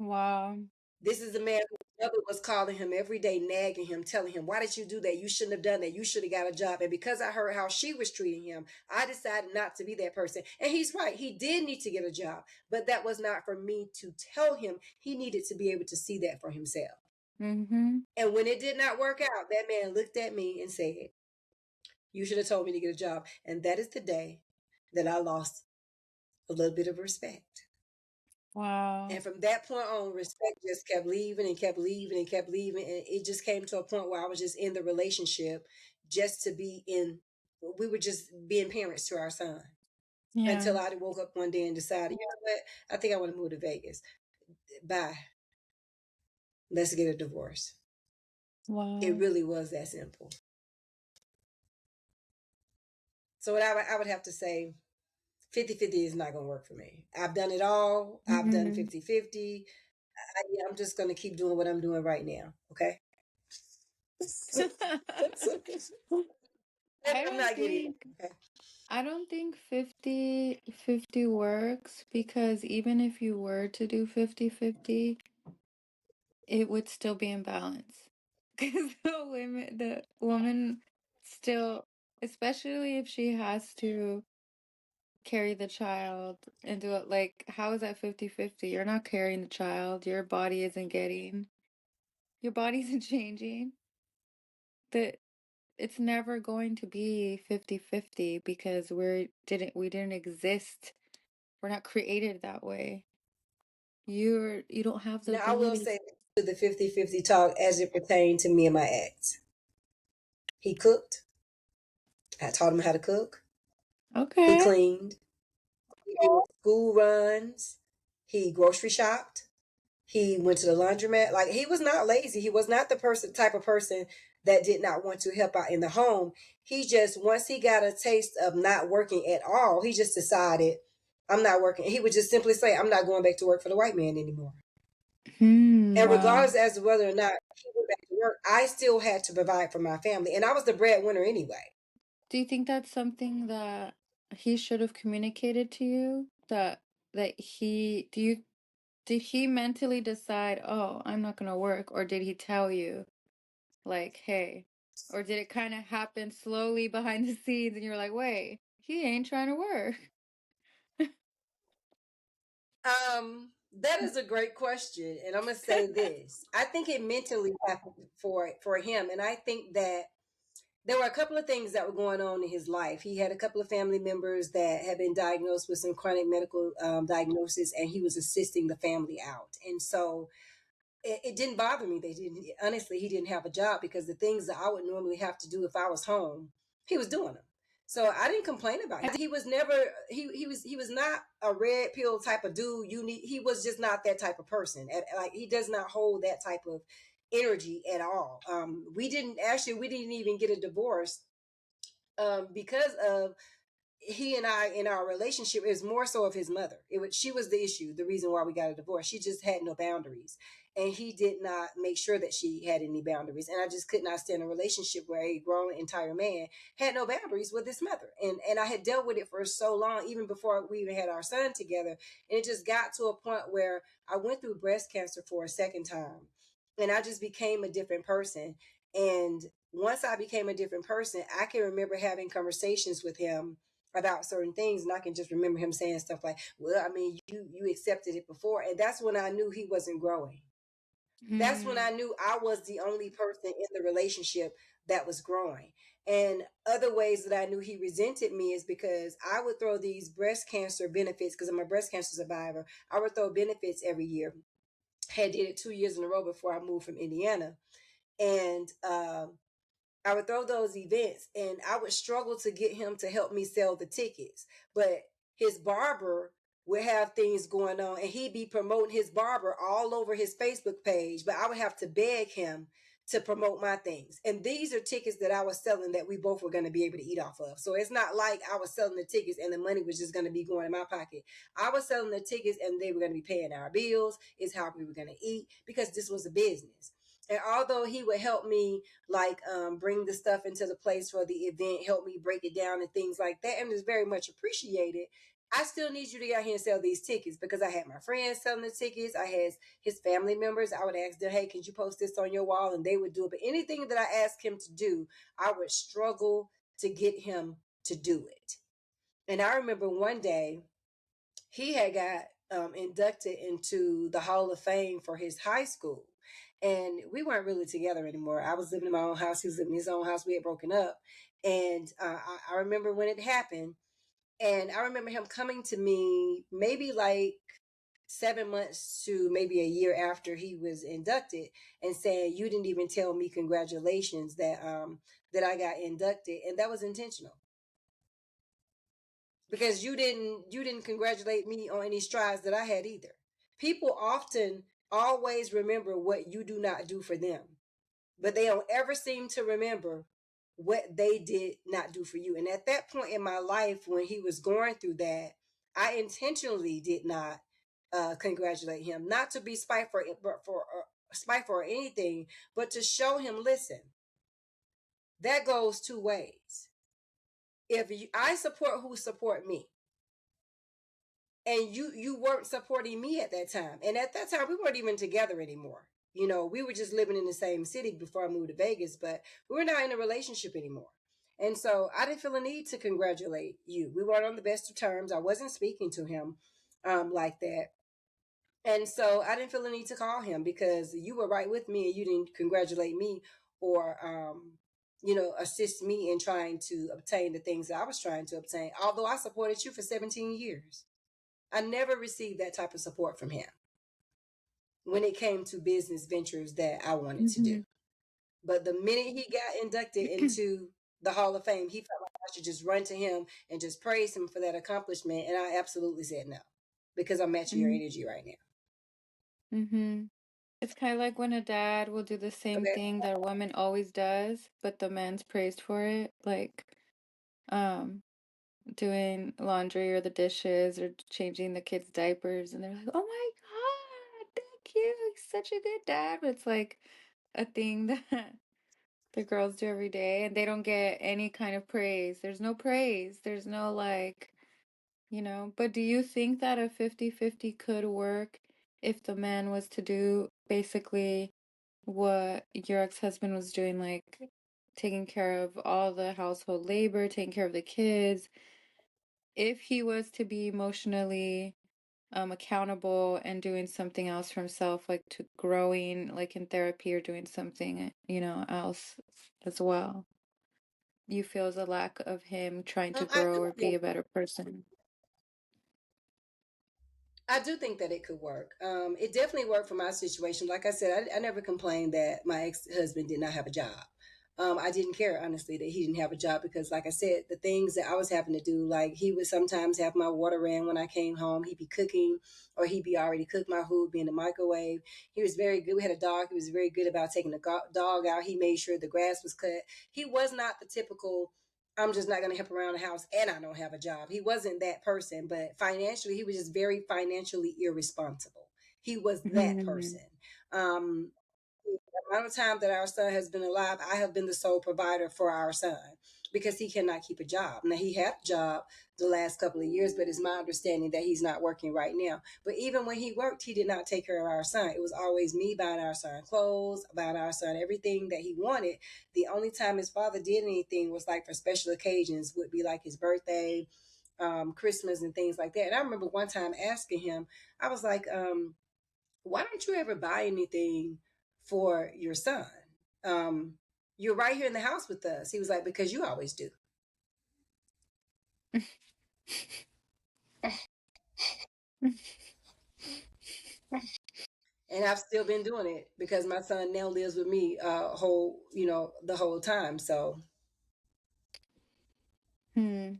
Wow. This is a man whose mother was calling him every day, nagging him, telling him, why did you do that? You shouldn't have done that. You should have got a job. And because I heard how she was treating him, I decided not to be that person. And he's right. He did need to get a job, but that was not for me to tell him. He needed to be able to see that for himself. Mm-hmm. And when it did not work out, that man looked at me and said, "You should have told me to get a job." And that is the day that I lost a little bit of respect. Wow. And from that point on, respect just kept leaving and kept leaving and kept leaving. And it just came to a point where I was just in the relationship just to be in, we were just being parents to our son Yeah. until I woke up one day and decided, you know what? I think I want to move to Vegas. Bye. Let's get a divorce. It Wow. really was that simple. So what I would have to say, 50-50 is not going to work for me. I've done it all. I've done Mm-hmm. 50-50. Yeah, I'm just going to keep doing what I'm doing right now. Okay. So, I I'm don't not getting think okay. I don't think 50-50 works because even if you were to do 50-50, it would still be in balance. Because the woman still, especially if she has to carry the child and do it, like, how is that 50-50? You're not carrying the child, your body isn't changing. That it's never going to be 50-50 because we didn't exist. We're not created that way. You don't have the Now I will ability. say to the 50-50 talk as it pertained to me and my ex. He cooked. I taught him how to cook. He Okay. cleaned. He did school runs. He grocery shopped. He went to the laundromat. Like he was not lazy. He was not the type of person that did not want to help out in the home. He just once he got a taste of not working at all, he just decided I'm not working. He would just simply say, I'm not going back to work for the white man anymore. And Wow. regardless as to whether or not he went back to work, I still had to provide for my family. And I was the breadwinner anyway. Do you think that's something that he should have communicated to you? That he do you did he mentally decide, "Oh, I'm not gonna work," or did he tell you, like, "Hey," or did it kind of happen slowly behind the scenes and you're like, "Wait, he ain't trying to work." That is a great question. And I'm gonna say this. I think it mentally happened for him. And I think that there were a couple of things that were going on in his life. He had a couple of family members that had been diagnosed with some chronic medical diagnosis, and he was assisting the family out. And so it didn't bother me. They didn't. Honestly, he didn't have a job because the things that I would normally have to do if I was home, he was doing them. So I didn't complain about it. He was never. He was not a red pill type of dude. You need. He was just not that type of person. Like he does not hold that type of energy at all. We didn't even get a divorce because of he and I in our relationship is more so of his mother. She was the issue, the reason why we got a divorce. She just had no boundaries, and he did not make sure that she had any boundaries. And I just could not stand a relationship where a grown entire man had no boundaries with his mother. And I had dealt with it for so long, even before we even had our son together. And it just got to a point where I went through breast cancer for a second time, and I just became a different person. And once I became a different person, I can remember having conversations with him about certain things, and I can just remember him saying stuff like, well, I mean, you accepted it before. And that's when I knew he wasn't growing. That's when Hmm. I knew I was the only person in the relationship that was growing. And other ways that I knew he resented me is because I would throw these breast cancer benefits, because I'm a breast cancer survivor. I would throw benefits every year. Had did it 2 years in a row before I moved from Indiana. And I would throw those events, and I would struggle to get him to help me sell the tickets. But his barber would have things going on, and he'd be promoting his barber all over his Facebook page. But I would have to beg him to promote my things. And these are tickets that I was selling that we both were going to be able to eat off of. So it's not like I was selling the tickets and the money was just going to be going in my pocket. I was selling the tickets and they were going to be paying our bills. It's how we were going to eat because this was a business. And although he would help me like bring the stuff into the place for the event, help me break it down and things like that, and it's very much appreciated. I still need you to get out here and sell these tickets because I had my friends selling the tickets. I had his family members. I would ask them, hey, can you post this on your wall? And they would do it. But anything that I asked him to do, I would struggle to get him to do it. And I remember one day he had got inducted into the Hall of Fame for his high school. and we weren't really together anymore. I was living in my own house. He was living in his own house. We had broken up. And I remember when it happened. And I remember him coming to me maybe like 7 months to maybe a year after he was inducted and saying, "You didn't even tell me congratulations that I got inducted." And that was intentional because you didn't congratulate me on any strides that I had either. People often always remember what you do not do for them, but they don't ever seem to remember what they did not do for you. And at that point in my life, when he was going through that, I intentionally did not congratulate him, not to be spiteful, but for spiteful or anything, but to show him, listen, that goes two ways. If I support who support me, and you weren't supporting me at that time, and at that time we weren't even together anymore. We were just living in the same city before I moved to Vegas, but we were not in a relationship anymore. And so I didn't feel a need to congratulate you. We weren't on the best of terms. I wasn't speaking to him like that. And so I didn't feel the need to call him because you were right with me and you didn't congratulate me or assist me in trying to obtain the things that I was trying to obtain. Although I supported you for 17 years. I never received that type of support from him when it came to business ventures that I wanted to do. Mm-hmm. But the minute he got inducted into the Hall of Fame, he felt like I should just run to him and just praise him for that accomplishment. And I absolutely said no because I'm matching your energy right now. Mm-hmm. It's kind of like when a dad will do the same Okay. thing that a woman always does, but the man's praised for it, like um doing laundry or the dishes or changing the kids' diapers, and they're like, "Oh my God, thank you, he's such a good dad." But it's like a thing that the girls do every day, and they don't get any kind of praise. There's no praise. There's no But do you think that a 50-50 could work if the man was to do basically what your ex-husband was doing, like taking care of all the household labor, taking care of the kids, if he was to be emotionally accountable and doing something else for himself, like to growing, like in therapy or doing something, else as well? You feel the lack of him trying to I grow do or be a better person? I do think that it could work. It definitely worked for my situation. Like I said, I never complained that my ex-husband did not have a job. I didn't care, honestly, that he didn't have a job because, like I said, the things that I was having to do, like he would sometimes have my water ran when I came home. He'd be cooking or he'd be already cooked my food, be in the microwave. He was very good. We had a dog. He was very good about taking the dog out. He made sure the grass was cut. He was not the typical I'm just not going to help around the house and I don't have a job. He wasn't that person, but financially, he was just very financially irresponsible. He was that Mhm. person. Um, the amount of time that our son has been alive, I have been the sole provider for our son because he cannot keep a job. Now, he had a job the last couple of years, but it's my understanding that he's not working right now. But even when he worked, he did not take care of our son. It was always me buying our son clothes, buying our son everything that he wanted. The only time his father did anything was like for special occasions, would be like his birthday, Christmas, and things like that. And I remember one time asking him, I was like, why don't you ever buy anything for your son? Um, you're right here in the house with us. He was like, because you always do. And I've still been doing it because my son now lives with me the whole time. So Hmm.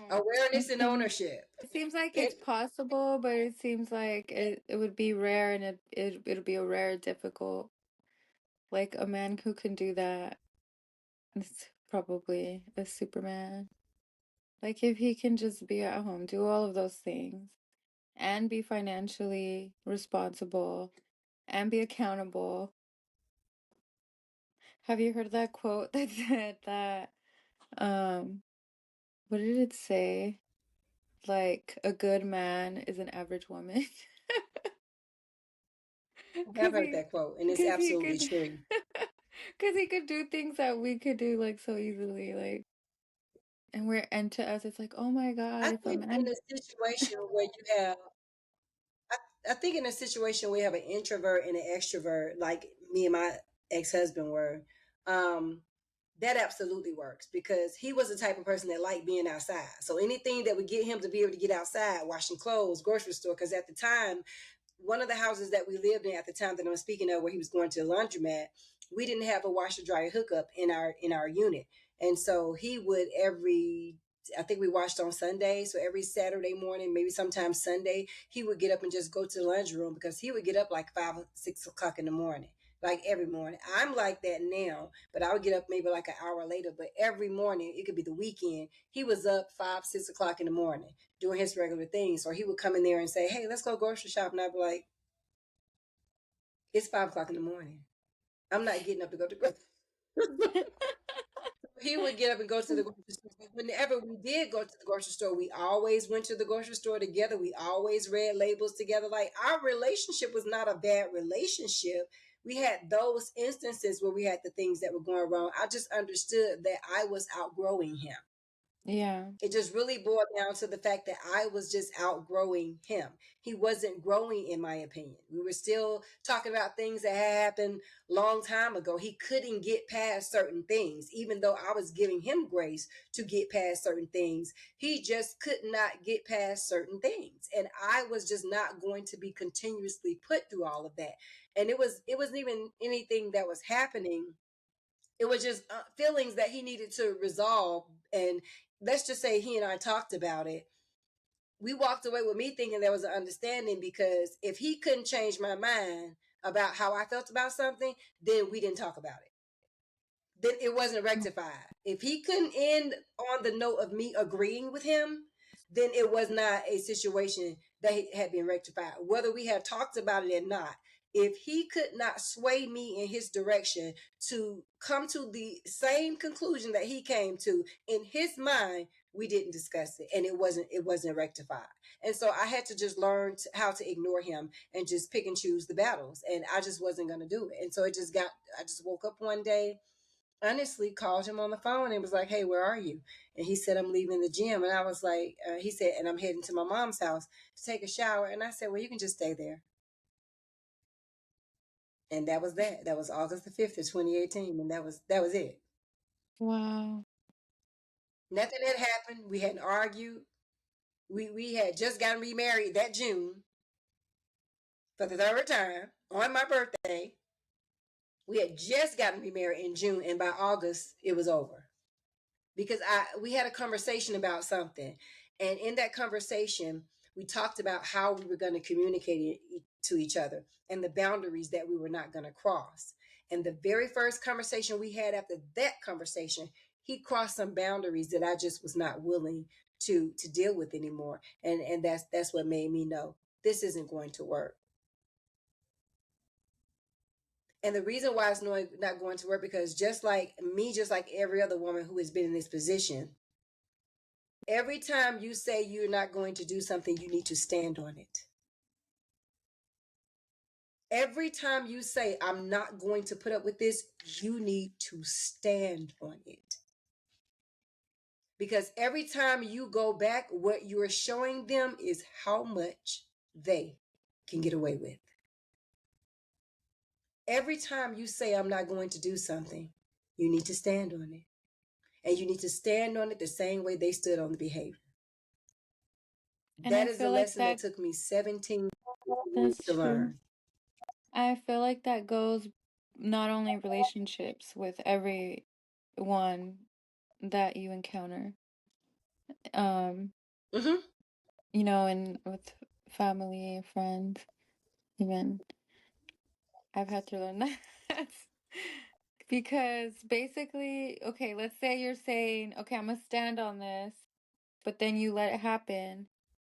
awareness It and seems ownership. it seems like It, it's possible, but it seems like it would be rare, and it'll be a rare difficult. Like a man who can do that is probably a Superman. Like if he can just be at home, do all of those things, and be financially responsible and be accountable. Have you heard that quote that said that um what did it say? Like a good man is an average woman. I have Cause heard he, that quote, and it's cause he absolutely could, true. cause he could do things that we could do like so easily, like, and to us it's like, oh my God, I if a think in man. a situation where you have I think in a situation where you have an introvert and an extrovert, like me and my ex-husband were, um, that absolutely works because he was the type of person that liked being outside. So anything that would get him to be able to get outside, washing clothes, grocery store, because at the time, one of the houses that we lived in at the time that I'm speaking of, where he was going to the laundromat, we didn't have a washer dryer hookup in our unit, and so he would every. I think we washed on Sunday, so every Saturday morning, maybe sometimes Sunday, he would get up and just go to the laundry room because he would get up like 5 or 6 o'clock in the morning, like every morning. I'm like that now, but I would get up maybe like an hour later. But every morning, it could be the weekend, he was up 5, 6 o'clock in the morning doing his regular things. Or he would come in there and say, "Hey, let's go grocery shop," and I'd be like, "It's 5 o'clock in the morning. I'm not getting up to go to grocery." He would get up and go to the grocery store. Whenever we did go to the grocery store, we always went to the grocery store together. We always read labels together. Like, our relationship was not a bad relationship. We had those instances where we had the things that were going wrong. I just understood that I was outgrowing him. Yeah. It just really boiled down to the fact that I was just outgrowing him. He wasn't growing, in my opinion. We were still talking about things that had happened long time ago. He couldn't get past certain things, even though I was giving him grace to get past certain things. He just could not get past certain things, and I was just not going to be continuously put through all of that. And it wasn't even anything that was happening. It was just feelings that he needed to resolve. And let's just say he and I talked about it. We walked away with me thinking there was an understanding, because if he couldn't change my mind about how I felt about something, then we didn't talk about it. Then it wasn't rectified. If he couldn't end on the note of me agreeing with him, then it was not a situation that had been rectified, whether we had talked about it or not. If he could not sway me in his direction to come to the same conclusion that he came to in his mind, we didn't discuss it, and it wasn't rectified. And so I had to just learn how to ignore him and just pick and choose the battles, and I just wasn't going to do it. And so I just woke up one day, honestly called him on the phone and was like, "Hey, where are you?" And he said, "I'm leaving the gym." And I was like, he said, "And I'm heading to my mom's house to take a shower." And I said, "Well, you can just stay there." And that was that. That was August the 5th of 2018. And that was it. Wow. Nothing had happened. We hadn't argued. We had just gotten remarried that June for the third time on my birthday. We had just gotten remarried in June, and by August it was over. Because we had a conversation about something, and in that conversation we talked about how we were going to communicate to each other and the boundaries that we were not going to cross. And the very first conversation we had after that conversation, he crossed some boundaries that I just was not willing to deal with anymore. And that's what made me know this isn't going to work. And the reason why it's not going to work, because just like me, just like every other woman who has been in this position, every time you say you're not going to do something, you need to stand on it. Every time you say, "I'm not going to put up with this," you need to stand on it. Because every time you go back, what you're showing them is how much they can get away with. Every time you say, "I'm not going to do something," you need to stand on it. And you need to stand on it the same way they stood on the behavior. And That I is the feel like lesson that took me 17 years that's to true. learn. I feel like that goes not only relationships with everyone that you encounter, um, Mm-hmm. and with family, friends, even. I've had to learn that. Because basically, okay, let's say you're saying, okay, I'm gonna stand on this, but then you let it happen.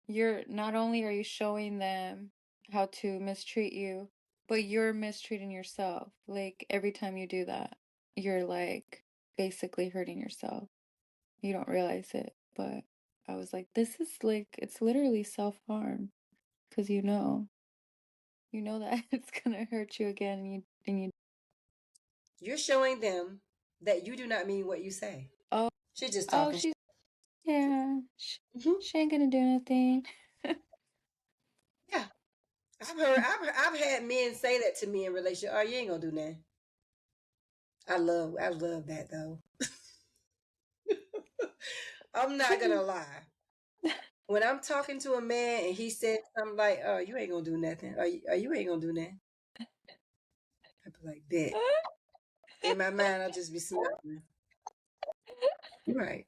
You're not only are you showing them how to mistreat you, but you're mistreating yourself. Like every time you do that, you're like basically hurting yourself. You don't realize it, but I was like, this is like it's literally self-harm because you know that it's gonna hurt you again, and you You're showing them that you do not mean what you say. oh She's just oh talking. yeah, Mm-hmm. she ain't gonna do anything. Yeah, I've had men say that to me in relationship. Oh, you ain't gonna do nothing. I love that though. I'm not gonna lie. When I'm talking to a man and he says something like, "Oh, you ain't gonna do nothing," or you ain't gonna do nothing, I be like, "Bet." In my mind, I'll just be smiling. You're right.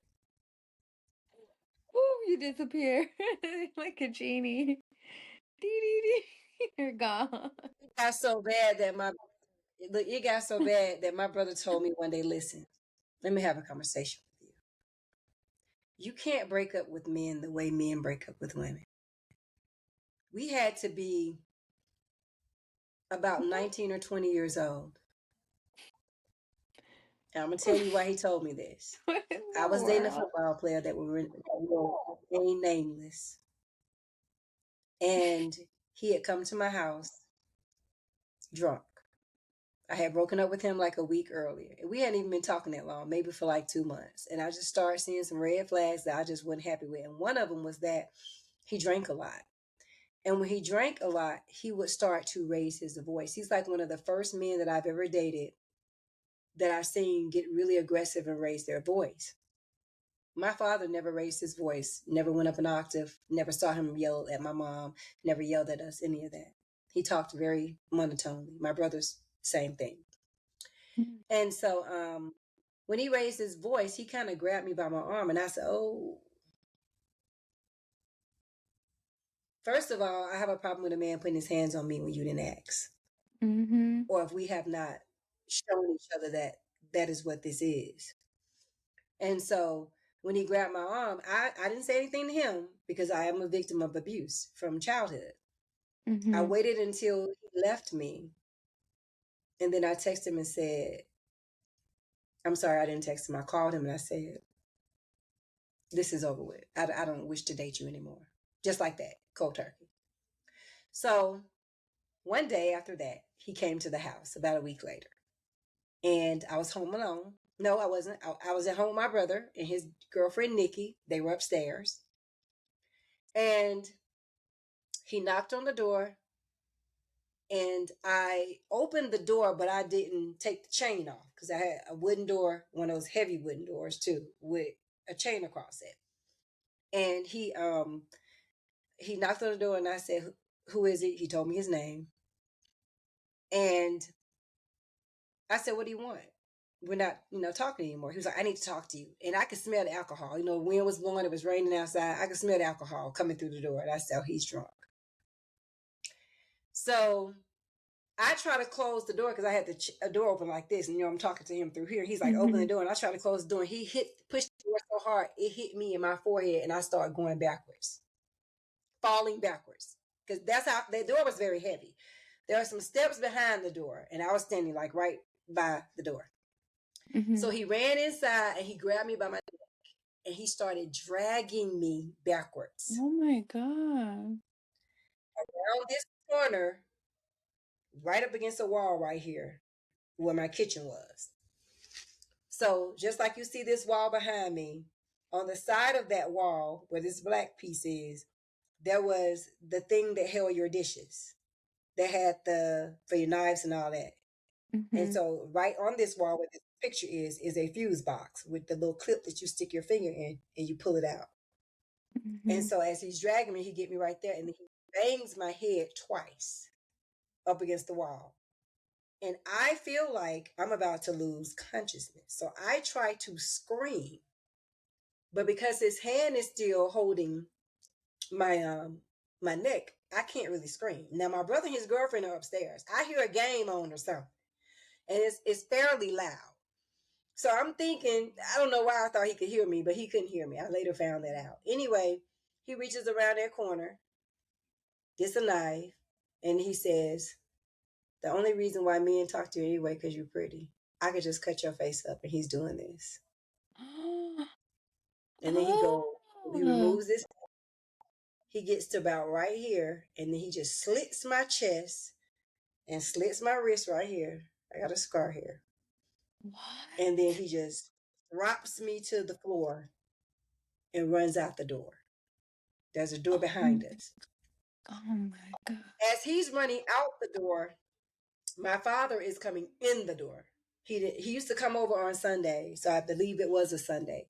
Ooh, you disappear like a genie. Dee dee dee. You're gone. It got so bad that it got so bad that my brother told me one day, "Listen, let me have a conversation with you. You can't break up with men the way men break up with women." We had to be about 19 or 20 years old. And I'm gonna tell you why he told me this. What in I the was dating a world? football player that we were nameless, and he had come to my house drunk. I had broken up with him like a week earlier. And we hadn't even been talking that long, maybe for like 2 months. And I just started seeing some red flags that I just wasn't happy with. And one of them was that he drank a lot. And when he drank a lot, he would start to raise his voice. He's like one of the first men that I've ever dated that I've seen get really aggressive and raise their voice. My father never raised his voice, never went up an octave, never saw him yell at my mom, never yelled at us, any of that. He talked very monotonely. My brother's same thing. And so when he raised his voice, he kind of grabbed me by my arm and I said, "Oh, first of all, I have a problem with a man putting his hands on me when you didn't ask. Mm-hmm. Or if we have not shown each other that that is what this is." And so when he grabbed my arm, I didn't say anything to him because I am a victim of abuse from childhood. I Mm-hmm. waited until he left me. And then I texted him and said, I'm sorry, I didn't text him. I called him and I said, "This is over with. I don't wish to date you anymore." Just like that, cold turkey. So one day after that, he came to the house about a week later. And I was home alone. No, I wasn't. I was at home with my brother and his girlfriend, Nikki. They were upstairs. And he knocked on the door and I opened the door, but I didn't take the chain off because I had a wooden door, one of those heavy wooden doors too, with a chain across it. And he knocked on the door and I said, "Who is it?" He told me his name. And I said, "What do you want? We're not, talking anymore." He was like, "I need to talk to you." And I could smell the alcohol. The wind was blowing, it was raining outside. I could smell the alcohol coming through the door. And I said, "Oh, he's drunk." So I try to close the door because I had a door open like this, and I'm talking to him through here. He's like, "Open the Mm-hmm. door," and I try to close the door. And he pushed the door so hard it hit me in my forehead, and I started going backwards, falling backwards because that's how the door was very heavy. There were some steps behind the door, and I was standing like right by the door. Mm-hmm. So he ran inside and he grabbed me by my neck and he started dragging me backwards Oh my God. around this corner, right up against the wall right here where my kitchen was. So just like you see this wall behind me, on the side of that wall where this black piece is, there was the thing that held your dishes. That had for your knives and all that. And Mm-hmm. so right on this wall where this picture is a fuse box with the little clip that you stick your finger in and you pull it out. And Mm-hmm. so as he's dragging me, he get me right there and he bangs my head twice up against the wall. And I feel like I'm about to lose consciousness. So I try to scream, but because his hand is still holding my neck, I can't really scream. Now my brother and his girlfriend are upstairs. I hear a game on or something, and it's fairly loud. So I'm thinking, I don't know why I thought he could hear me, but he couldn't hear me. I later found that out. Anyway, he reaches around that corner, gets a knife, and he says, "The only reason why men talk to you anyway because you're pretty. I could just cut your face up," and he's doing this. And then he Oh. removes this. He gets to about right here, and then he just slits my chest and slits my wrist right here. I got a scar here. And then What? he just drops me to the floor and runs out the door. There's a door Oh behind us. Oh my God. As he's running out the door, my father is coming in the door. He used to come over on Sunday, so I believe it was a Sunday.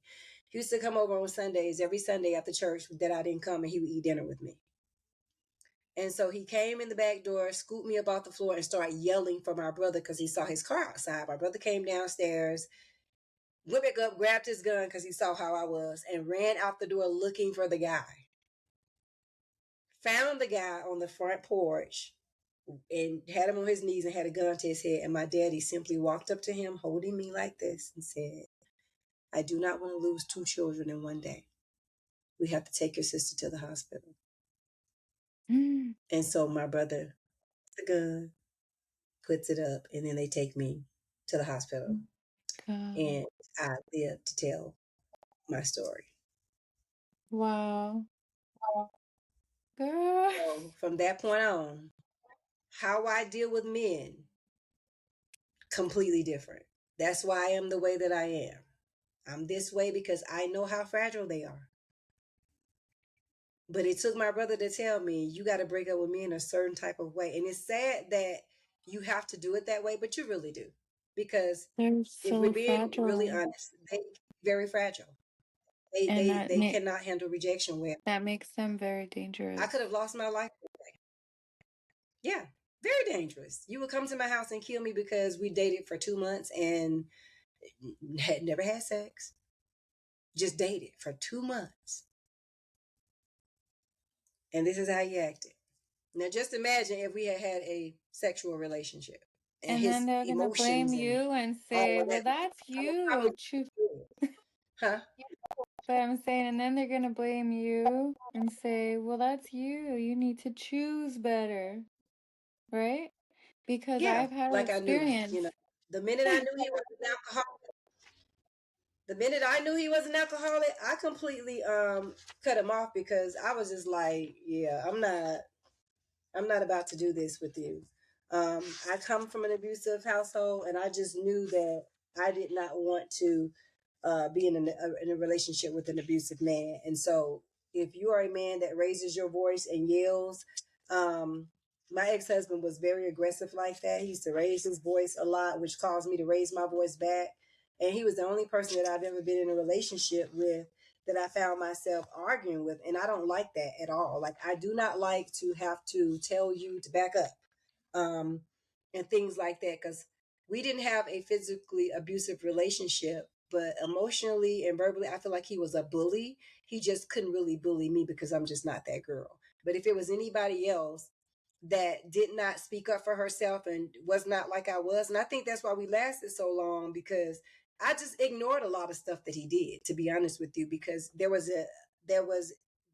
He used to come over on Sundays, every Sunday after church that I didn't come, and he would eat dinner with me. And so he came in the back door, scooped me up off the floor, and started yelling for my brother because he saw his car outside. My brother came downstairs, went back up, grabbed his gun because he saw how I was, and ran out the door looking for the guy. Found the guy on the front porch and had him on his knees and had a gun to his head. And my daddy simply walked up to him, holding me like this, and said, I do not want to lose 2 children in one day. We have to take your sister to the hospital. And so my brother, the gun, puts it up, and then they take me to the hospital. God. And I live to tell my story. Wow. Girl. So from that point on, how I deal with men, completely different. That's why I am the way that I am. I'm this way because I know how fragile they are. But it took my brother to tell me, you got to break up with me in a certain type of way. And it's sad that you have to do it that way, but you really do. Because They're if we're so being really fragile. honest, they very fragile. And They cannot handle rejection well. that makes them very I dangerous. could have lost my life. Yeah, very dangerous. You would come to my house and kill me because we dated for 2 months and had never had sex. Just dated for 2 months. And this is how you acted. Now just imagine if we had had a sexual relationship and And then his they're gonna blame emotions and you and say, all of well, that. that's I would you. probably, huh? But I'm saying, and then they're gonna blame you and say, well, that's you. You need to choose better, right? Because Yeah, I've had like I knew, you know, experience. the minute I knew he was an alcoholic, I completely cut him off because I was just like, yeah, I'm not about to do this with you. I come from an abusive household, and I just knew that I did not want to be in a relationship with an abusive man. And so, if you are a man that raises your voice and yells, my ex husband was very aggressive like that. He used to raise his voice a lot, which caused me to raise my voice back. And he was the only person that I've ever been in a relationship with that I found myself arguing with. And I don't like that at all. Like, I do not like to have to tell you to back up and things like that. Because we didn't have a physically abusive relationship, but emotionally and verbally, I feel like he was a bully. He just couldn't really bully me because I'm just not that girl. But if it was anybody else that did not speak up for herself and was not like I was, and I think that's why we lasted so long, because I just ignored a lot of stuff that he did, to be honest with you, because there was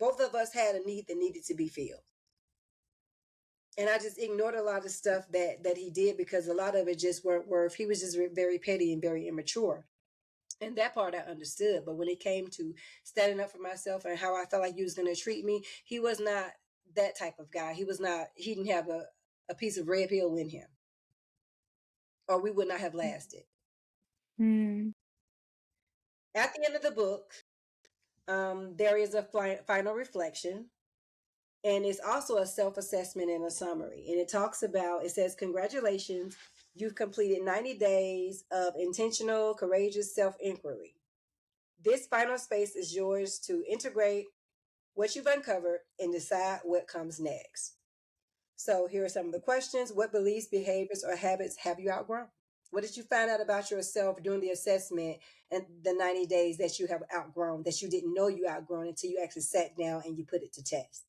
both of us had a need that needed to be filled. And I just ignored a lot of stuff that he did because a lot of it just weren't worth. He was just very petty and very immature. And that part I understood. But when it came to standing up for myself and how I felt like he was going to treat me, he was not that type of guy. He didn't have a piece of red pill in him, or we would not have lasted. Hmm. At the end of the book, there is a final reflection. And it's also a self-assessment and a summary. And it says, congratulations, you've completed 90 days of intentional, courageous self-inquiry. This final space is yours to integrate what you've uncovered and decide what comes next. So here are some of the questions. What beliefs, behaviors, or habits have you outgrown? What did you find out about yourself during the assessment and the 90 days that you have outgrown, that you didn't know you outgrown until you actually sat down and you put it to test?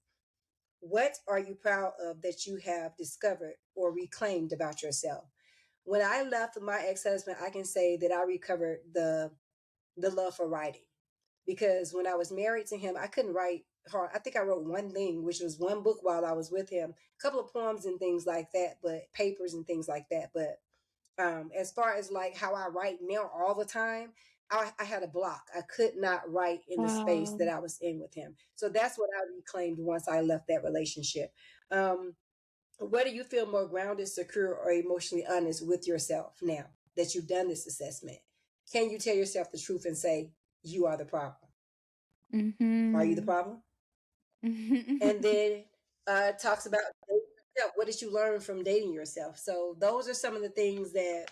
What are you proud of that you have discovered or reclaimed about yourself? When I left my ex-husband, I can say that I recovered the love for writing, because when I was married to him, I couldn't write hard. I think I wrote one thing, which was one book while I was with him, a couple of poems and things like that, but papers and things like that. But as far as like how I write now all the time, I had a block. I could not write in the space Wow. that I was in with him. So that's what I reclaimed once I left that relationship. Where do you feel more grounded, secure, or emotionally honest with yourself now that you've done this assessment? Can you tell yourself the truth and say, you are the problem? Are you the Mm-hmm. problem? And then It talks about dating yourself. What did you learn from dating yourself? So those are some of the things that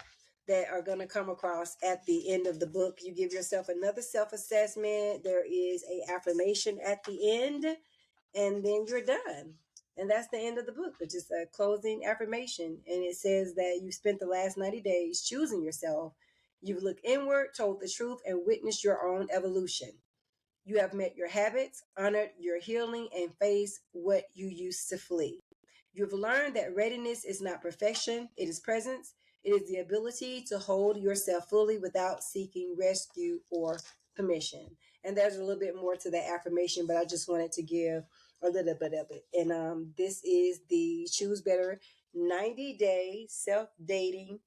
are going to come across at the end of the book. You give yourself another self-assessment. There is a affirmation at the end, and then you're done. And that's the end of the book, which is a closing affirmation. And it says that you spent the last 90 days choosing yourself. You've looked inward, told the truth, and witnessed your own evolution. You have met your habits, honored your healing, and faced what you used to flee. You've learned that readiness is not perfection, it is presence. It is the ability to hold yourself fully without seeking rescue or permission. And there's a little bit more to that affirmation, but I just wanted to give a little bit of it. And this is the Choose Better 90-day self-dating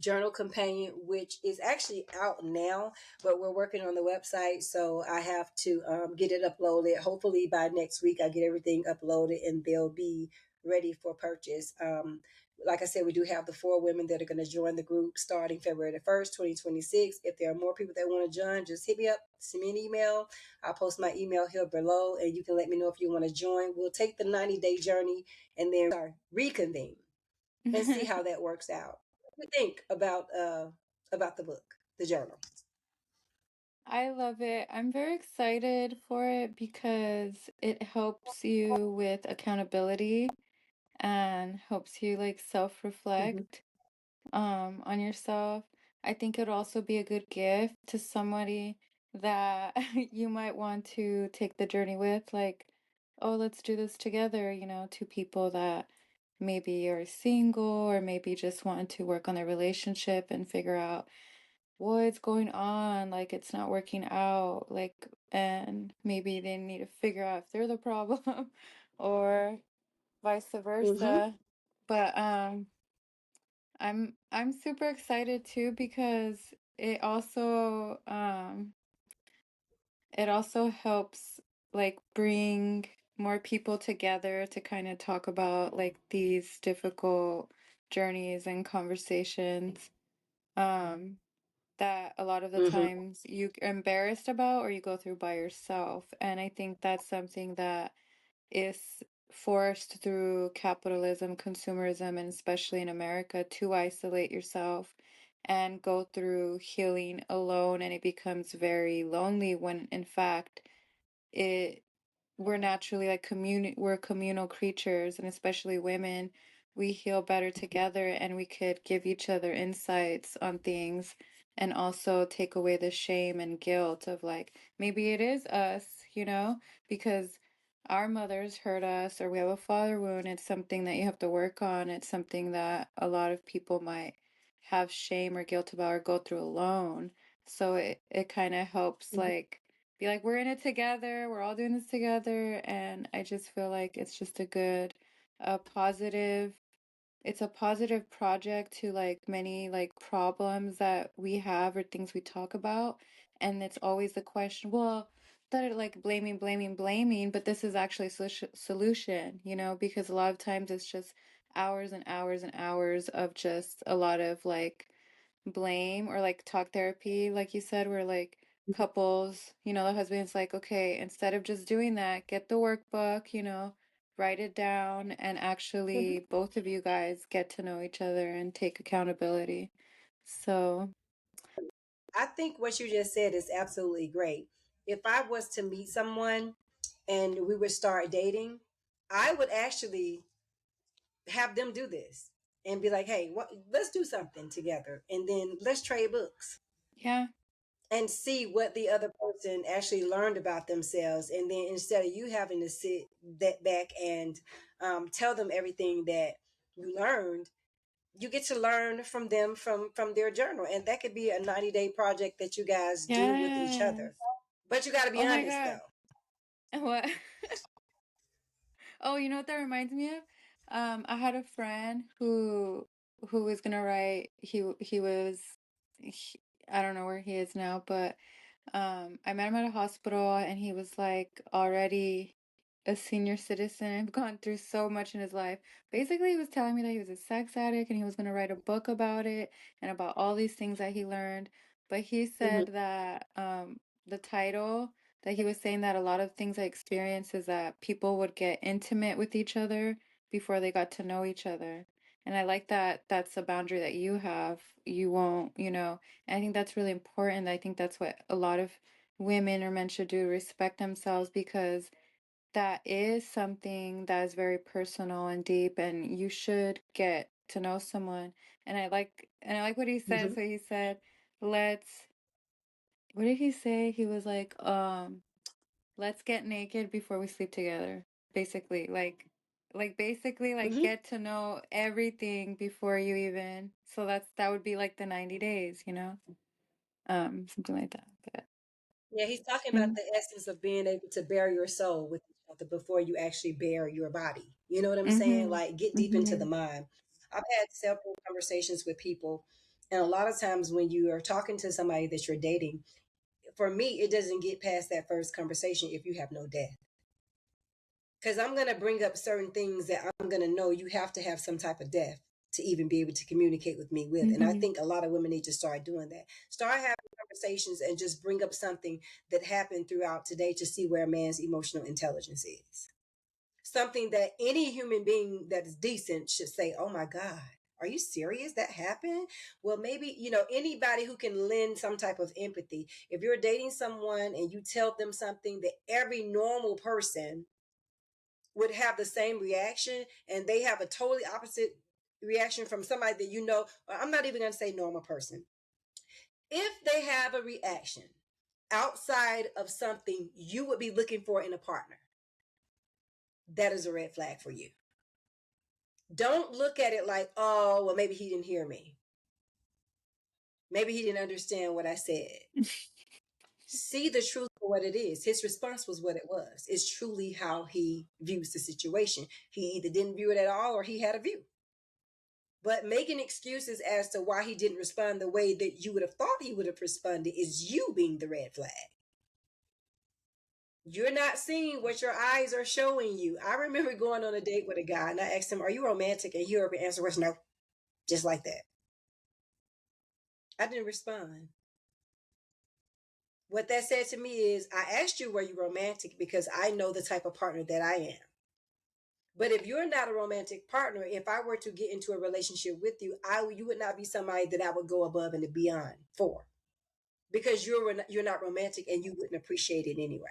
journal companion, which is actually out now, but we're working on the website, so I have to get it uploaded. Hopefully by next week I get everything uploaded and they'll be ready for purchase. Like I said, we do have the 4 women that are going to join the group starting February the 1st, 2026. If there are more people that want to join, just hit me up, send me an email. I'll post my email here below, and you can let me know if you want to join. We'll take the 90-day journey and then reconvene and see how that works out. What do you think about the book, the journal? I love it. I'm very excited for it because it helps you with accountability and helps you like Mm-hmm. self-reflect on yourself. I think it'd also be a good gift to somebody that you might want to take the journey with, like, oh, let's do this together, two people that maybe are single or maybe just want to work on their relationship and figure out what's going on, like it's not working out, like, and maybe they need to figure out if they're the problem or vice Mm-hmm. versa. But I'm super excited too because it also helps like bring more people together to kind of talk about like these difficult journeys and conversations um that a lot of the Mm-hmm. times you're embarrassed about or you go through by yourself. And I think that's something that is forced through capitalism, consumerism, and especially in America to isolate yourself and go through healing alone. And it becomes very lonely when, in fact, it we're naturally like we're communal creatures, and especially women, we heal better together and we could give each other insights on things and also take away the shame and guilt of like maybe it is us, because our mothers hurt us or we have a father wound. It's something that you have to work on. It's something that a lot of people might have shame or guilt about or go through alone. So it kind of helps like be like, we're in it together, we're all doing this together. And I just feel like it's just a positive, it's a positive project to like many like problems that we have or things we talk about. And it's always the question, well, that are like blaming, blaming, blaming, but this is actually a solution, because a lot of times it's just hours and hours and hours of just a lot of like blame or like talk therapy, like you said, where like couples, the husband's like, okay, instead of just doing that, get the workbook, write it down, and Mm-hmm. actually both of you guys get to know each other and take accountability. So, I think what you just said is absolutely great. If I was to meet someone and we would start dating, I would actually have them do this and be like, "Hey, let's do something together, and then let's trade books." yeah, And see what the other person actually learned about themselves. And then instead of you having to sit that back and tell them everything that you learned, you get to learn from them from their journal. And that could be a 90-day project that you guys do with each other. yes. But you got to be Oh my honest God. though. What? Oh, you know what that reminds me of? I had a friend who was gonna write. He was, he, I don't know where he is now, but I met him at a hospital, and he was like already a senior citizen, gone through so much in his life. Basically, he was telling me that he was a sex addict, and he was gonna write a book about it and about all these things that he learned. But he Hmm. said that the title that he was saying that a lot of things I experienced is that people would get intimate with each other before they got to know each other. And I like that that's a boundary that you have. You won't, and I think that's really important. I think that's what a lot of women or men should do, respect themselves, because that is something that is very personal and deep, and you should get to know someone. And I like what he said. Hmm. So he said, let's what did he say? He was like, let's get naked before we sleep together. Basically, like Hmm. get to know everything before you even. So that would be like the 90 days. Something like that. But Yeah, he's talking about mm, the essence of being able to bear your soul with each other before you actually bear your body. You know what I'm saying? mm-hmm, Like, get deep into the mm-hmm, mind. I've had several conversations with people, and a lot of times when you are talking to somebody that you're dating, for me, it doesn't get past that first conversation if you have no depth. Because I'm going to bring up certain things that I'm going to know you have to have some type of depth to even be able to communicate with me with. And I mm-hmm, think a lot of women need to start doing that. Start having conversations and just bring up something that happened throughout today to see where a man's emotional intelligence is. Something that any human being that is decent should say, oh my God, are you serious? That happened? Well, maybe, anybody who can lend some type of empathy. If you're dating someone and you tell them something that every normal person would have the same reaction and they have a totally opposite reaction from somebody that I'm not even going to say normal person. If they have a reaction outside of something you would be looking for in a partner, that is a red flag for you. Don't look at it like, oh, well, maybe he didn't hear me. Maybe he didn't understand what I said. See the truth for what it is. His response was what it was. It's truly how he views the situation. He either didn't view it at all or he had a view. But making excuses as to why he didn't respond the way that you would have thought he would have responded is you being the red flag. You're not seeing what your eyes are showing you. I remember going on a date with a guy and I asked him, are you romantic? And he answer was no, just like that. I didn't respond. What that said to me is, I asked you, were you romantic? Because I know the type of partner that I am. But if you're not a romantic partner, if I were to get into a relationship with you, you would not be somebody that I would go above and beyond for. Because you're not romantic and you wouldn't appreciate it anyway.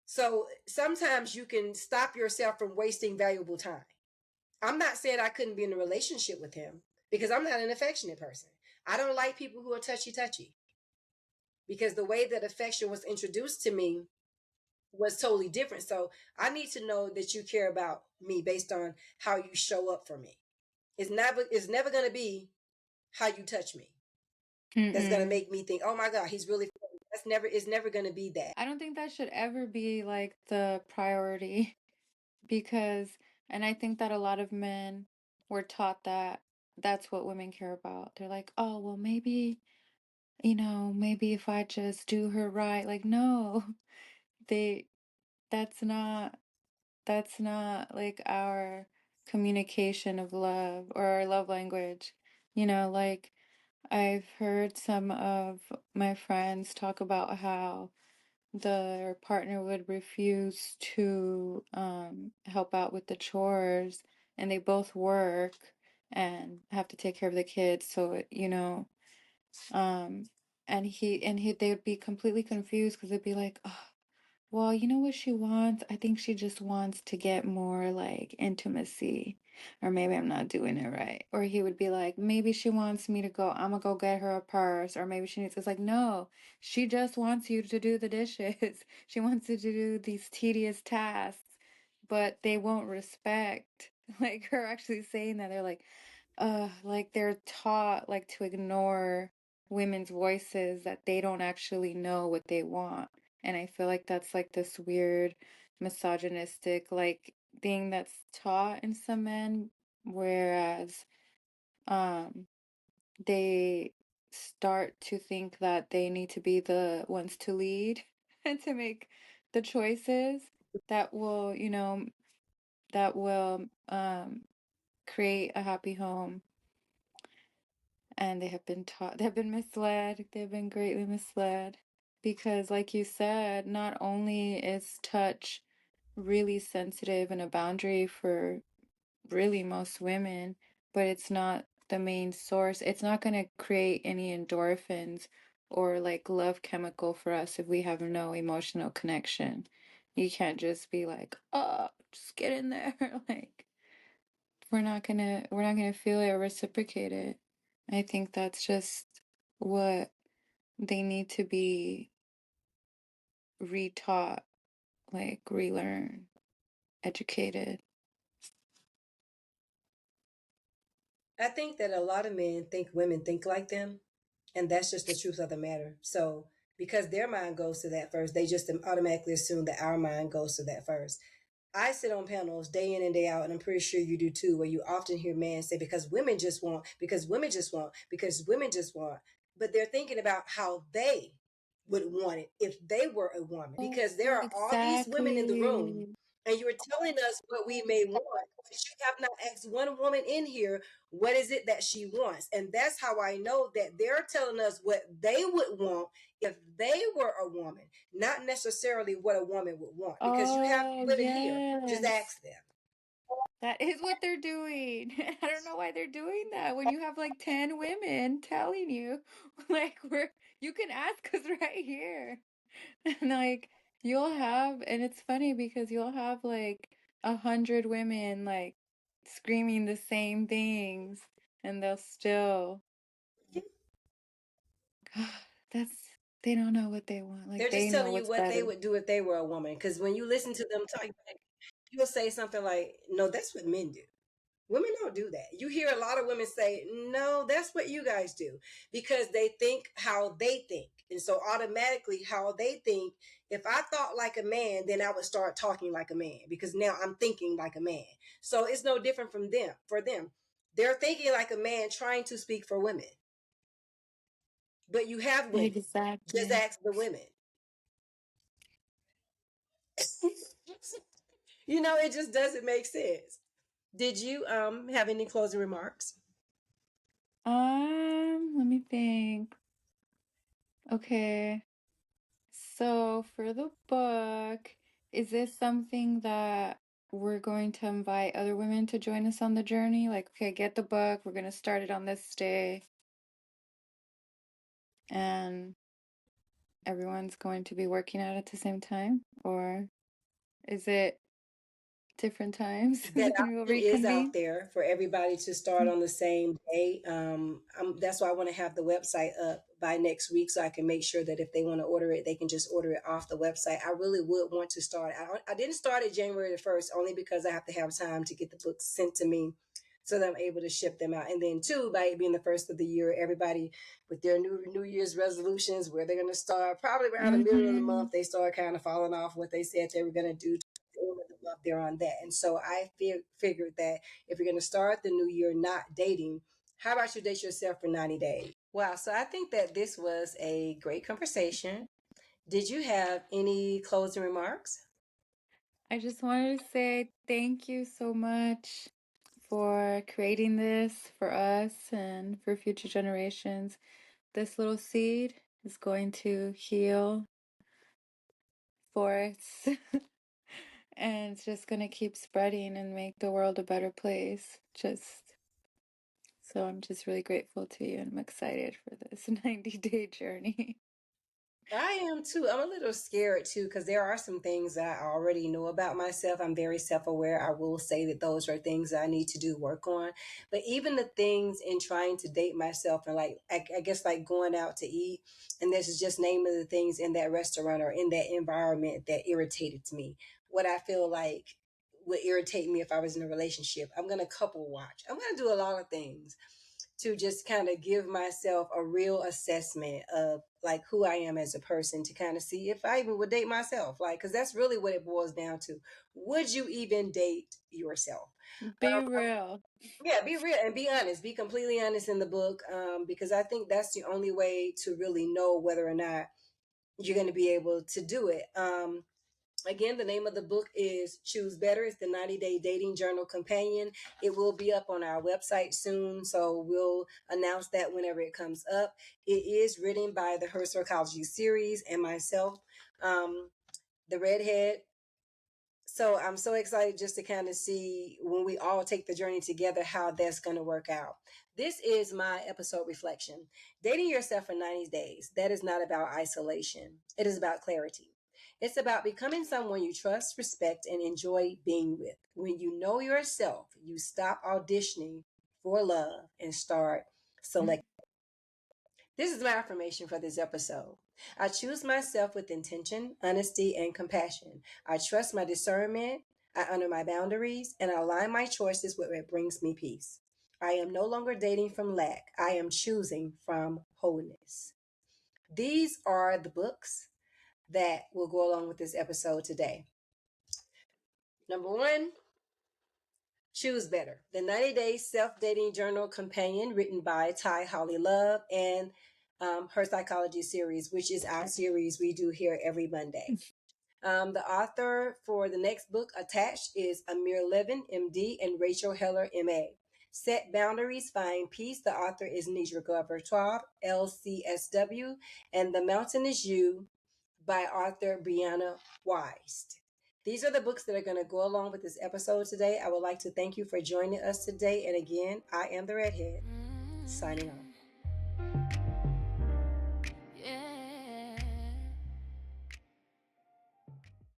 So sometimes you can stop yourself from wasting valuable time. I'm not saying I couldn't be in a relationship with him because I'm not an affectionate person. I don't like people who are touchy because the way that affection was introduced to me was totally different. So I need to know that you care about me based on how you show up for me. It's never going to be how you touch me. That's going to mm-mm. make me think, oh my God, he's really. It's never going to be that. I don't think that should ever be like the priority because, and I think that a lot of men were taught that that's what women care about. They're like, oh, well, maybe if I just do her right. Like, no, they, that's not, that's not like our communication of love or our love language. Like I've heard some of my friends talk about how their partner would refuse to help out with the chores, and they both work and have to take care of the kids. So, um, and they would be completely confused because they'd be like, oh, well, you know what she wants? I think she just wants to get more like intimacy. Or maybe I'm not doing it right. Or he would be like, maybe she wants me to go, I'm gonna go get her a purse. Or maybe it's like, no, she just wants you to do the dishes. She wants you to do these tedious tasks, but they won't respect like her actually saying that. They're like they're taught like to ignore women's voices that they don't actually know what they want. And I feel like that's like this weird misogynistic like thing that's taught in some men, whereas um they start to think that they need to be the ones to lead and to make the choices that will create a happy home. And they have been misled. They've been greatly misled. because like you said, not only is touch really sensitive and a boundary for really most women, but it's not the main source. It's not going to create any endorphins or like love chemical for us if we have no emotional connection. You can't just be like, "Oh, just get in there." Like we're not gonna feel it or reciprocate it. I think that's just what they need to be retaught, like relearn, educated. I think that a lot of men think women think like them, and that's just the truth of the matter. So because their mind goes to that first, they just automatically assume that our mind goes to that first. I sit on panels day in and day out, and I'm pretty sure you do too, where you often hear men say, because women just want, because women just want, because women just want. But they're thinking about how they would want it if they were a woman, Oh, because there are all these women in the room, exactly. and you're telling us what we may want. But you have not asked one woman in here what is it that she wants. And that's how I know that they're telling us what they would want if they were a woman, not necessarily what a woman would want. Because you have Oh, women here, just yes. ask them. That is what they're doing. I don't know why they're doing that when you have like 10 women telling you, like, you can ask us right here. And like, and it's funny because you'll have like 100 women like screaming the same things, and they'll still, that's, they don't know what they want. Like, They're they just know telling you what's what they better. would do if they were a woman. Because when you listen to them talk, you'll say something like, no, that's what men do. Women don't do that. You hear a lot of women say, no, that's what you guys do, because they think how they think. And so automatically how they think, if I thought like a man, then I would start talking like a man, because now I'm thinking like a man. So it's no different from them. For them, they're thinking like a man trying to speak for women. But you have women. Just Exactly. ask the women. It just doesn't make sense. Did you have any closing remarks? Let me think. Okay. So for the book, is this something that we're going to invite other women to join us on the journey? Like, okay, get the book, we're going to start it on this day, and everyone's going to be working out at the same time? Or is it different times That when we'll option is out reconvene? there for everybody to start on the same day. That's why I want to have the website up by next week, so I can make sure that if they want to order it, they can just order it off the website. I really would want to start. I didn't start it January the 1st, only because I have to have time to get the books sent to me so that I'm able to ship them out. And then two, by it being the first of the year, everybody with their New Year's resolutions, where they're going to start probably around the middle of the Mm-hmm. month, they start kind of falling off what they said they were going to do up there on that. And so I figured that if you're going to start the new year not dating, how about you date yourself for 90 days? Wow. So I think that this was a great conversation. Did you have any closing remarks? I just wanted to say thank you so much for creating this for us and for future generations. This little seed is going to heal forests and it's just going to keep spreading and make the world a better place. So I'm just really grateful to you and I'm excited for this 90-day journey. I am too. I'm a little scared too, because there are some things that I already know about myself. I'm very self aware. I will say that those are things I need to do work on. But even the things in trying to date myself, and like, I guess, like going out to eat, and this is just name of the things in that restaurant or in that environment that irritated me. What I feel like would irritate me if I was in a relationship. I'm going to couple watch. I'm going to do a lot of things to just kind of give myself a real assessment of like who I am as a person, to kind of see if I even would date myself. Like, because that's really what it boils down to. Would you even date yourself? Be real. Yeah, be real and be honest. Be completely honest in the book, because I think that's the only way to really know whether or not you're going to be able to do it. Again, the name of the book is Choose Better. It's the 90-Day Dating Journal Companion. It will be up on our website soon, so we'll announce that whenever it comes up. It is written by the HerPsychology series and myself, Thereadhead. So I'm so excited just to kind of see when we all take the journey together how that's going to work out. This is my episode reflection. Dating yourself for 90 days. That is not about isolation. It is about clarity. It's about becoming someone you trust, respect, and enjoy being with. When you know yourself, you stop auditioning for love and start selecting. This is my affirmation for this episode. I choose myself with intention, honesty, and compassion. I trust my discernment, I honor my boundaries, and I align my choices with what brings me peace. I am no longer dating from lack. I am choosing from wholeness. These are the books that will go along with this episode today. Number one, Choose Better, the 90-Day Self-Dating Journal Companion, written by Ty Holly Love and HerPsychology series, which is our series we do here every Monday. The author for the next book attached is Amir Levin, MD, and Rachel Heller, MA. Set Boundaries, Find Peace. The author is Nidra Glover Traub, LCSW, and The Mountain is You by author Brianna Weist. These are the books that are going to go along with this episode today. I would like to thank you for joining us today. And again, I am Thereadhead, signing off.